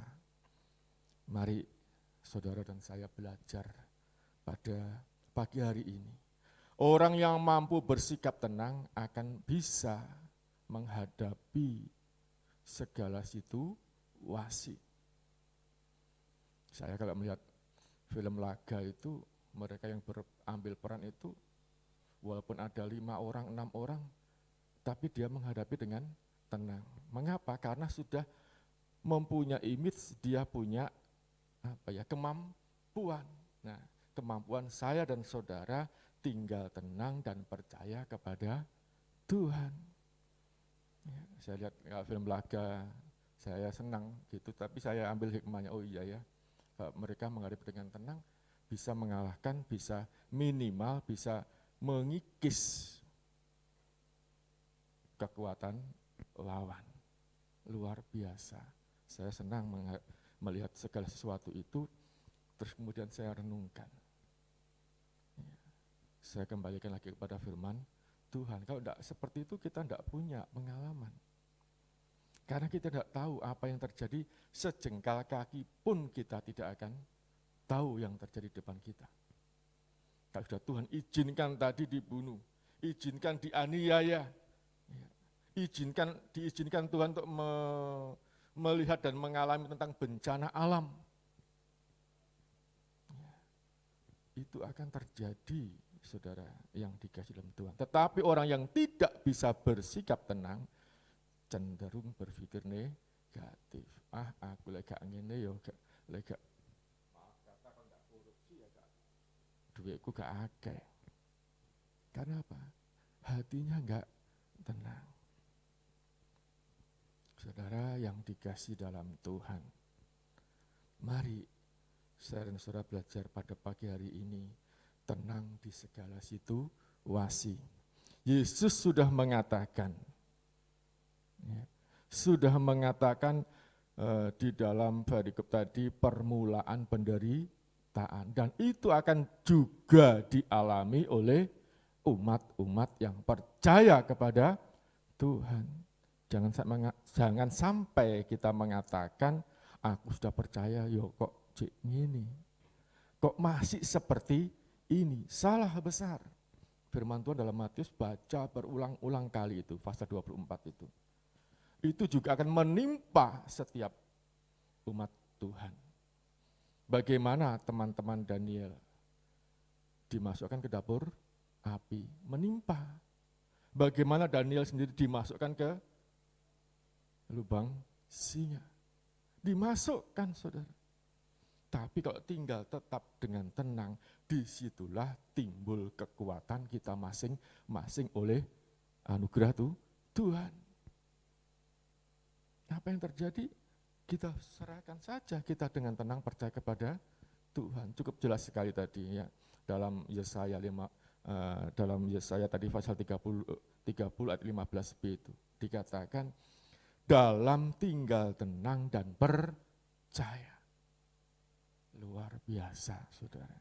Mari saudara dan saya belajar pada pagi hari ini. Orang yang mampu bersikap tenang akan bisa menghadapi segala situasi. Saya kalau melihat film laga itu, mereka yang berambil peran itu, walaupun ada 5 orang, 6 orang, tapi dia menghadapi dengan tenang. Mengapa? Karena sudah mempunyai image, dia punya kemampuan. Nah, kemampuan saya dan saudara tinggal tenang dan percaya kepada Tuhan. Ya, saya lihat film laga, saya senang gitu, tapi saya ambil hikmahnya, oh iya ya, mereka menghadapi dengan tenang, bisa mengalahkan, bisa minimal, bisa mengikis kekuatan lawan. Luar biasa. Saya senang melihat segala sesuatu itu, terus kemudian saya renungkan. Ya. Saya kembalikan lagi kepada firman Tuhan. Kalau tidak seperti itu kita tidak punya pengalaman. Karena kita tidak tahu apa yang terjadi, sejengkal kaki pun kita tidak akan tahu yang terjadi di depan kita. Kalau sudah Tuhan izinkan tadi dibunuh, izinkan dianiaya, ya, diizinkan Tuhan untuk melihat dan mengalami tentang bencana alam. Ya, itu akan terjadi, saudara yang dikasihi dalam Tuhan. Tetapi orang yang tidak bisa bersikap tenang, cenderung berpikir negatif. Aku lagi ngene ya, lagi maaf kata kalau enggak korupsi ya, duitku gak akeh. Karena apa? Hatinya enggak tenang. Saudara yang dikasihi dalam Tuhan, mari saya dan saudara belajar pada pagi hari ini tenang di segala situasi. Yesus sudah mengatakan, di dalam perikop tadi permulaan penderitaan, dan itu akan juga dialami oleh umat-umat yang percaya kepada Tuhan. Jangan sampai kita mengatakan, aku sudah percaya, yo kok cik gini, kok masih seperti ini. Salah besar. Firman Tuhan dalam Matius, baca berulang-ulang kali itu, pasal 24 itu. Itu juga akan menimpa setiap umat Tuhan. Bagaimana teman-teman Daniel dimasukkan ke dapur api, menimpa. Bagaimana Daniel sendiri dimasukkan ke lubang singa, dimasukkan saudara. Tapi kalau tinggal tetap dengan tenang, disitulah timbul kekuatan kita masing-masing oleh anugerah Tuhan. Apa yang terjadi? Kita serahkan saja, kita dengan tenang percaya kepada Tuhan. Cukup jelas sekali tadi ya, dalam Yesaya 5, dalam Yesaya tadi pasal 30 ayat 15b itu dikatakan, dalam tinggal tenang dan percaya. Luar biasa saudara.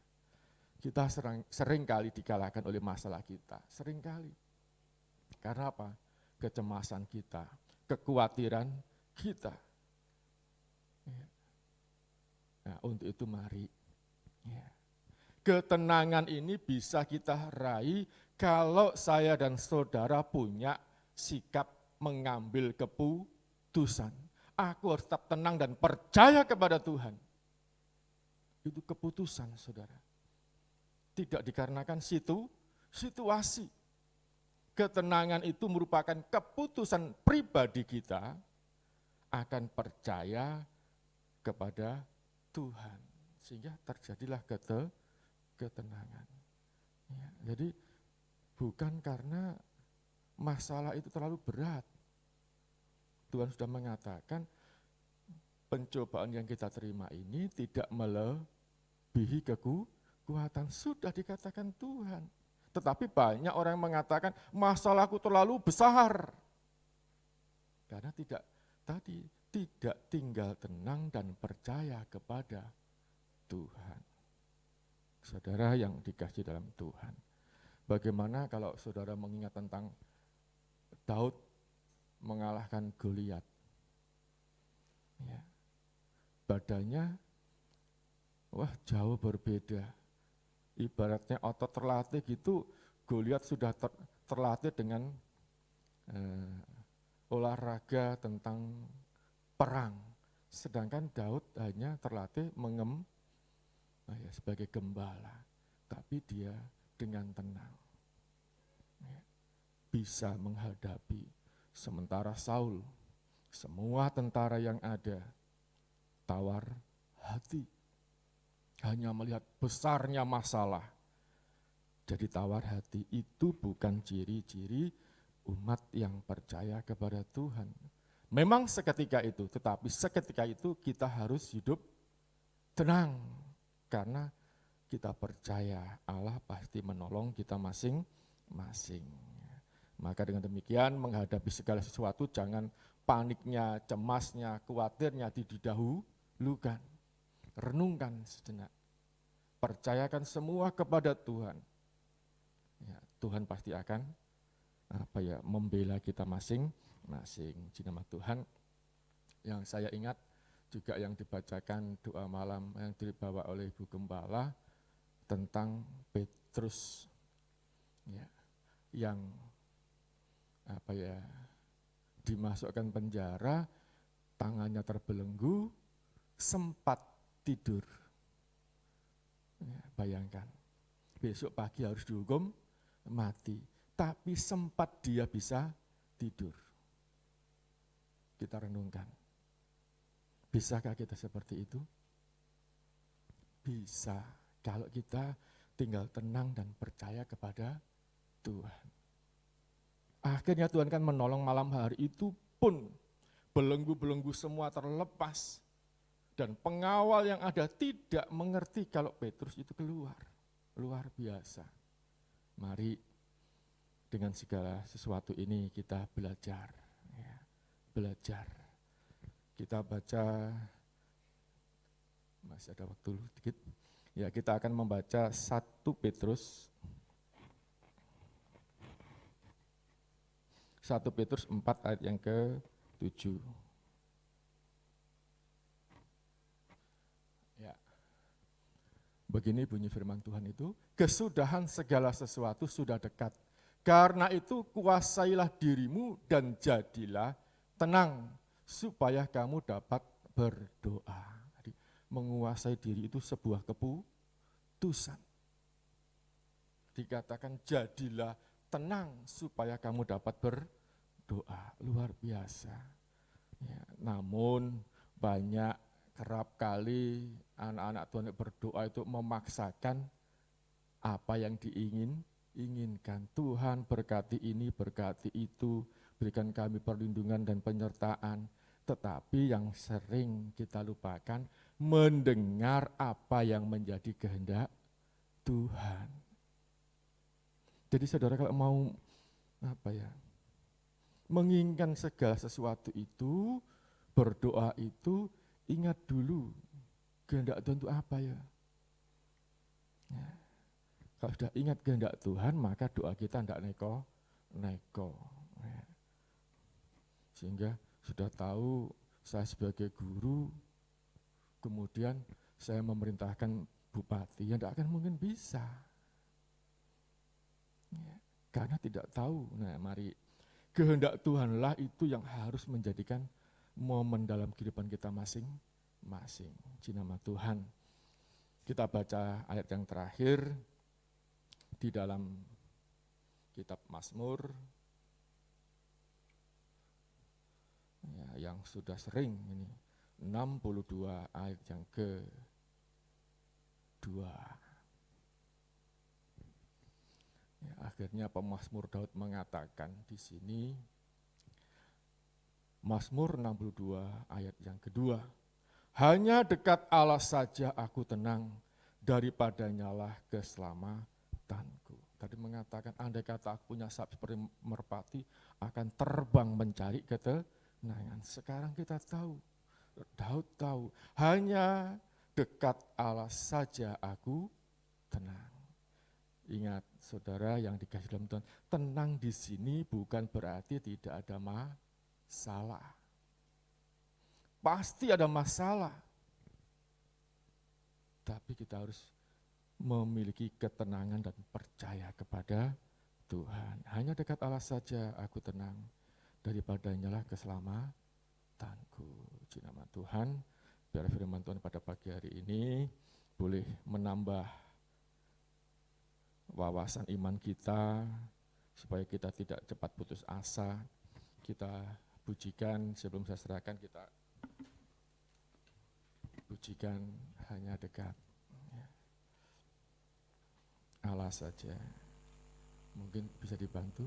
Kita sering kali dikalahkan oleh masalah kita, sering kali. Karena apa? Kecemasan kita, kekhawatiran kita. Nah, untuk itu mari. Ketenangan ini bisa kita raih kalau saya dan saudara punya sikap mengambil keputusan. Aku harus tetap tenang dan percaya kepada Tuhan. Itu keputusan saudara. Tidak dikarenakan situasi. Ketenangan itu merupakan keputusan pribadi kita akan percaya kepada Tuhan. Sehingga terjadilah ketenangan. Ya, jadi bukan karena masalah itu terlalu berat. Tuhan sudah mengatakan pencobaan yang kita terima ini tidak melebihi kekuatan. Sudah dikatakan Tuhan. Tetapi banyak orang yang mengatakan masalahku terlalu besar. Karena tidak tinggal tenang dan percaya kepada Tuhan. Saudara yang dikasihi dalam Tuhan. Bagaimana kalau saudara mengingat tentang Daud mengalahkan Goliat? Ya. Badannya jauh berbeda. Ibaratnya otot terlatih gitu, Goliat sudah terlatih dengan olahraga tentang perang. Sedangkan Daud hanya terlatih sebagai gembala, tapi dia dengan tenang bisa menghadapi. Sementara Saul, semua tentara yang ada tawar hati, hanya melihat besarnya masalah. Jadi tawar hati itu bukan ciri-ciri umat yang percaya kepada Tuhan. Memang seketika itu, tetapi seketika itu kita harus hidup tenang. Karena kita percaya Allah pasti menolong kita masing-masing. Maka dengan demikian menghadapi segala sesuatu jangan paniknya, cemasnya, khawatirnya didahulukan. Renungkan sejenak. Percayakan semua kepada Tuhan. Ya, Tuhan pasti akan membela kita masing-masing. Di nama Tuhan yang saya ingat juga yang dibacakan doa malam yang dibawa oleh Ibu Gembala tentang Petrus ya, yang dimasukkan penjara, tangannya terbelenggu, sempat tidur. Ya, bayangkan, besok pagi harus dihukum mati, tapi sempat dia bisa tidur. Kita renungkan. Bisakah kita seperti itu? Bisa, kalau kita tinggal tenang dan percaya kepada Tuhan. Akhirnya Tuhan kan menolong malam hari itu pun belenggu-belenggu semua terlepas. Dan pengawal yang ada tidak mengerti kalau Petrus itu keluar. Luar biasa. Mari dengan segala sesuatu ini kita belajar. Ya, belajar. Kita baca, masih ada waktu sedikit. Ya, kita akan membaca 1 Petrus 4 ayat yang ke-7. Ya. Begini bunyi firman Tuhan itu, kesudahan segala sesuatu sudah dekat. Karena itu kuasailah dirimu dan jadilah tenang supaya kamu dapat berdoa. Jadi, menguasai diri itu sebuah keputusan. Dikatakan jadilah tenang supaya kamu dapat berdoa. Luar biasa. Ya, namun banyak kerap kali anak-anak Tuhan berdoa itu memaksakan apa yang diinginkan. Tuhan berkati ini, berkati itu, berikan kami perlindungan dan penyertaan. Tetapi yang sering kita lupakan, mendengar apa yang menjadi kehendak Tuhan. Jadi saudara kalau mau menginginkan segala sesuatu itu, berdoa itu, ingat dulu kehendak Tuhan itu apa ya. Kalau sudah ingat kehendak Tuhan, maka doa kita tidak neko. Sehingga sudah tahu saya sebagai guru, kemudian saya memerintahkan bupati, ya tidak akan mungkin bisa. Ya, karena tidak tahu. Nah, mari kehendak Tuhanlah itu yang harus menjadikan momen dalam kehidupan kita masing-masing. Puji nama Tuhan. Kita baca ayat yang terakhir di dalam kitab Mazmur ya, yang sudah sering ini 62 ayat yang ke-2. Ya, akhirnya pemazmur Daud mengatakan di sini, Mazmur 62 ayat yang kedua, hanya dekat Allah saja aku tenang, daripadanyalah keselamatanku. Tadi mengatakan andai kata aku punya sayap seperti merpati, akan terbang mencari ketenangan. Sekarang kita tahu, Daud tahu, hanya dekat Allah saja aku tenang. Ingat saudara yang dikasih dalam Tuhan, tenang di sini bukan berarti tidak ada masalah. Pasti ada masalah. Tapi kita harus memiliki ketenangan dan percaya kepada Tuhan. Hanya dekat Allah saja aku tenang, daripadanyalah keselamatanku. Puji nama Tuhan, biar firman Tuhan pada pagi hari ini boleh menambah wawasan iman kita, supaya kita tidak cepat putus asa. Kita pujikan, sebelum saya serahkan, kita pujikan hanya dekat Allah saja. Mungkin bisa dibantu.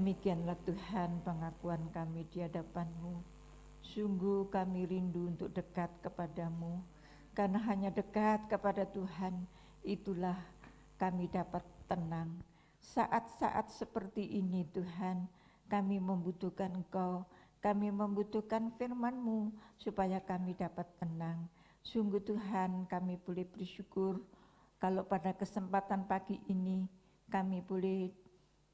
Demikianlah Tuhan pengakuan kami di hadapan-Mu. Sungguh kami rindu untuk dekat kepadamu, karena hanya dekat kepada Tuhan, itulah kami dapat tenang. Saat-saat seperti ini Tuhan, kami membutuhkan Engkau, kami membutuhkan firman-Mu, supaya kami dapat tenang. Sungguh Tuhan, kami boleh bersyukur, kalau pada kesempatan pagi ini, kami boleh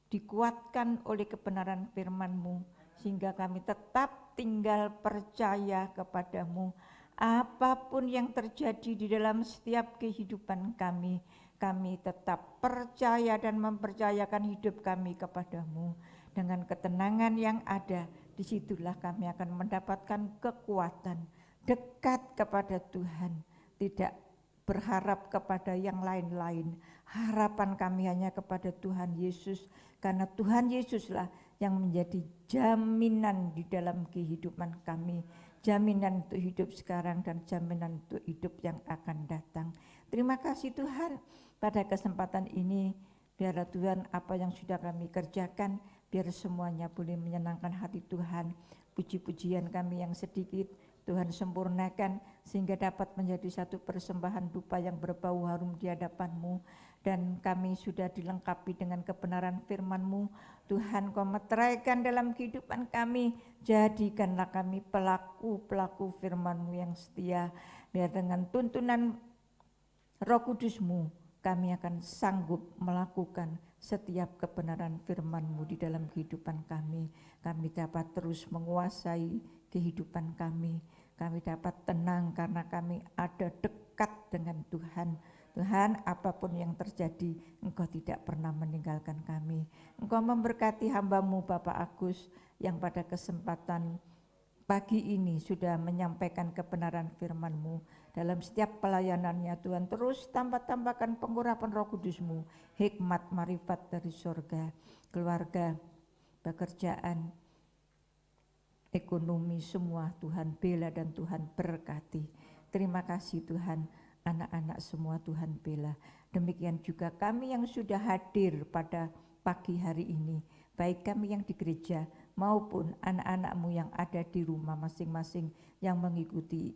dikuatkan oleh kebenaran firman-Mu, sehingga kami tetap tinggal percaya kepadamu. Apapun yang terjadi di dalam setiap kehidupan kami, kami tetap percaya dan mempercayakan hidup kami kepadamu. Dengan ketenangan yang ada, disitulah kami akan mendapatkan kekuatan, dekat kepada Tuhan, tidak berharap kepada yang lain-lain. Harapan kami hanya kepada Tuhan Yesus, karena Tuhan Yesuslah yang menjadi jaminan di dalam kehidupan kami, jaminan untuk hidup sekarang dan jaminan untuk hidup yang akan datang. Terima kasih Tuhan, pada kesempatan ini biarlah Tuhan apa yang sudah kami kerjakan, biar semuanya boleh menyenangkan hati Tuhan. Puji-pujian kami yang sedikit Tuhan sempurnakan, sehingga dapat menjadi satu persembahan dupa yang berbau harum di hadapan-Mu. Dan kami sudah dilengkapi dengan kebenaran firman-Mu. Tuhan, Kau meteraikan dalam kehidupan kami, jadikanlah kami pelaku-pelaku firman-Mu yang setia. Biar dengan tuntunan Roh Kudus-Mu, kami akan sanggup melakukan setiap kebenaran firman-Mu di dalam kehidupan kami. Kami dapat terus menguasai kehidupan kami. Kami dapat tenang karena kami ada dekat dengan Tuhan. Tuhan, apapun yang terjadi, Engkau tidak pernah meninggalkan kami. Engkau memberkati hamba-Mu Bapak Agus yang pada kesempatan pagi ini sudah menyampaikan kebenaran firman-Mu. Dalam setiap pelayanannya Tuhan, terus tambahkan pengurapan Roh Kudus-Mu, hikmat marifat dari surga, keluarga, pekerjaan, ekonomi, semua Tuhan bela dan Tuhan berkati. Terima kasih Tuhan, anak-anak semua Tuhan bela. Demikian juga kami yang sudah hadir pada pagi hari ini, baik kami yang di gereja maupun anak-anak-Mu yang ada di rumah masing-masing yang mengikuti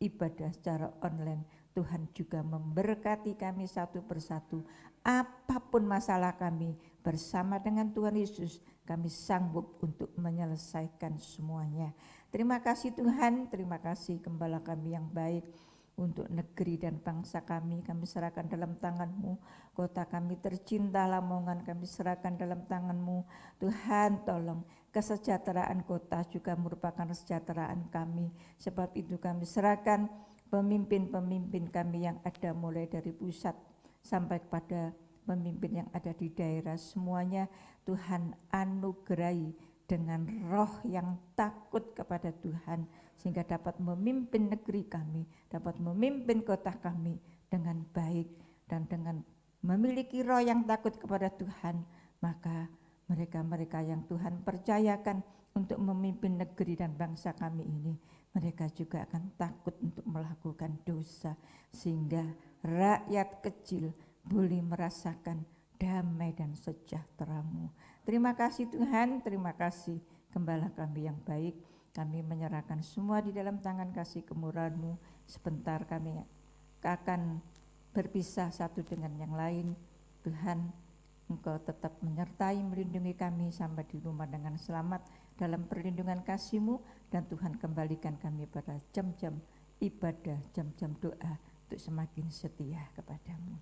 ibadah secara online. Tuhan juga memberkati kami satu persatu. Apapun masalah kami, bersama dengan Tuhan Yesus, kami sanggup untuk menyelesaikan semuanya. Terima kasih Tuhan, terima kasih Gembala kami yang baik. Untuk negeri dan bangsa kami serahkan dalam tangan-Mu. Kota kami tercinta Lamongan kami serahkan dalam tangan-Mu. Tuhan tolong, kesejahteraan kota juga merupakan kesejahteraan kami. Sebab itu kami serahkan pemimpin-pemimpin kami yang ada mulai dari pusat sampai kepada pemimpin yang ada di daerah. Semuanya Tuhan anugerahi dengan roh yang takut kepada Tuhan, sehingga dapat memimpin negeri kami, dapat memimpin kota kami dengan baik. Dan dengan memiliki roh yang takut kepada Tuhan, maka mereka-mereka yang Tuhan percayakan untuk memimpin negeri dan bangsa kami ini, mereka juga akan takut untuk melakukan dosa, sehingga rakyat kecil boleh merasakan damai dan sejahtera-Mu. Terima kasih Tuhan, terima kasih Gembala kami yang baik. Kami menyerahkan semua di dalam tangan kasih kemurahan-Mu. Sebentar kami akan berpisah satu dengan yang lain. Tuhan, Engkau tetap menyertai, melindungi kami sampai di rumah dengan selamat dalam perlindungan kasih-Mu. Dan Tuhan kembalikan kami pada jam-jam ibadah, jam-jam doa untuk semakin setia kepada-Mu.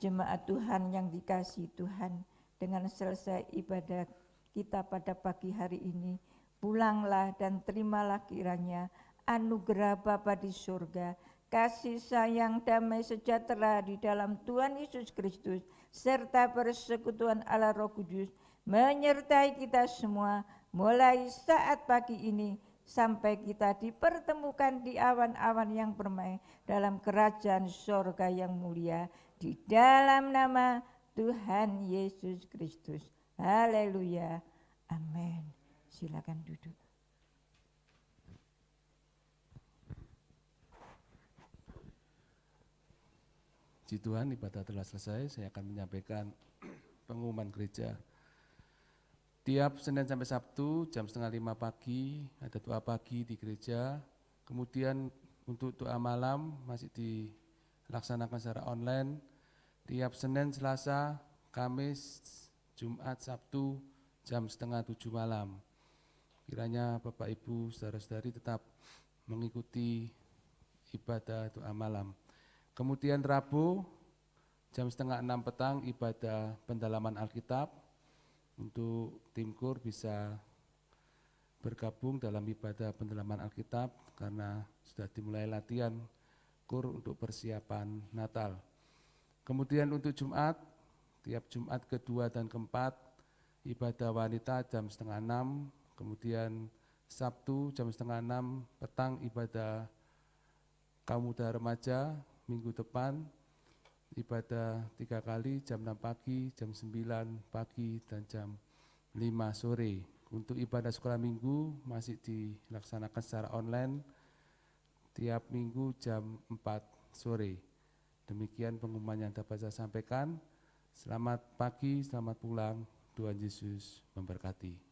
Jemaat Tuhan yang dikasihi Tuhan, dengan selesai ibadah kita pada pagi hari ini, pulanglah dan terimalah kiranya anugerah Bapa di surga, kasih sayang, damai sejahtera di dalam Tuhan Yesus Kristus, serta persekutuan Allah Roh Kudus menyertai kita semua mulai saat pagi ini sampai kita dipertemukan di awan-awan yang permai dalam kerajaan sorga yang mulia, di dalam nama Tuhan Yesus Kristus. Haleluya. Amin. Silakan duduk. Puji Tuhan, ibadah telah selesai. Saya akan menyampaikan pengumuman gereja. Tiap Senin sampai Sabtu jam 4:30 pagi ada doa pagi di gereja. Kemudian untuk doa malam masih dilaksanakan secara online. Tiap Senin, Selasa, Kamis, Jumat, Sabtu jam 6:30 malam. Kiranya Bapak Ibu saudara-saudari tetap mengikuti ibadah doa malam. Kemudian Rabu jam 5:30 petang ibadah pendalaman Alkitab. Untuk tim KUR bisa bergabung dalam ibadah pendalaman Alkitab karena sudah dimulai latihan KUR untuk persiapan Natal. Kemudian untuk Jumat, tiap Jumat kedua dan keempat ibadah wanita jam 5:30, kemudian Sabtu jam 5:30 petang ibadah kaum muda remaja. Minggu depan ibadah 3 kali, jam 6 pagi, jam 9 pagi, dan jam 5 sore. Untuk ibadah sekolah minggu masih dilaksanakan secara online tiap minggu jam 4 sore. Demikian pengumuman yang dapat saya sampaikan. Selamat pagi, selamat pulang. Tuhan Yesus memberkati.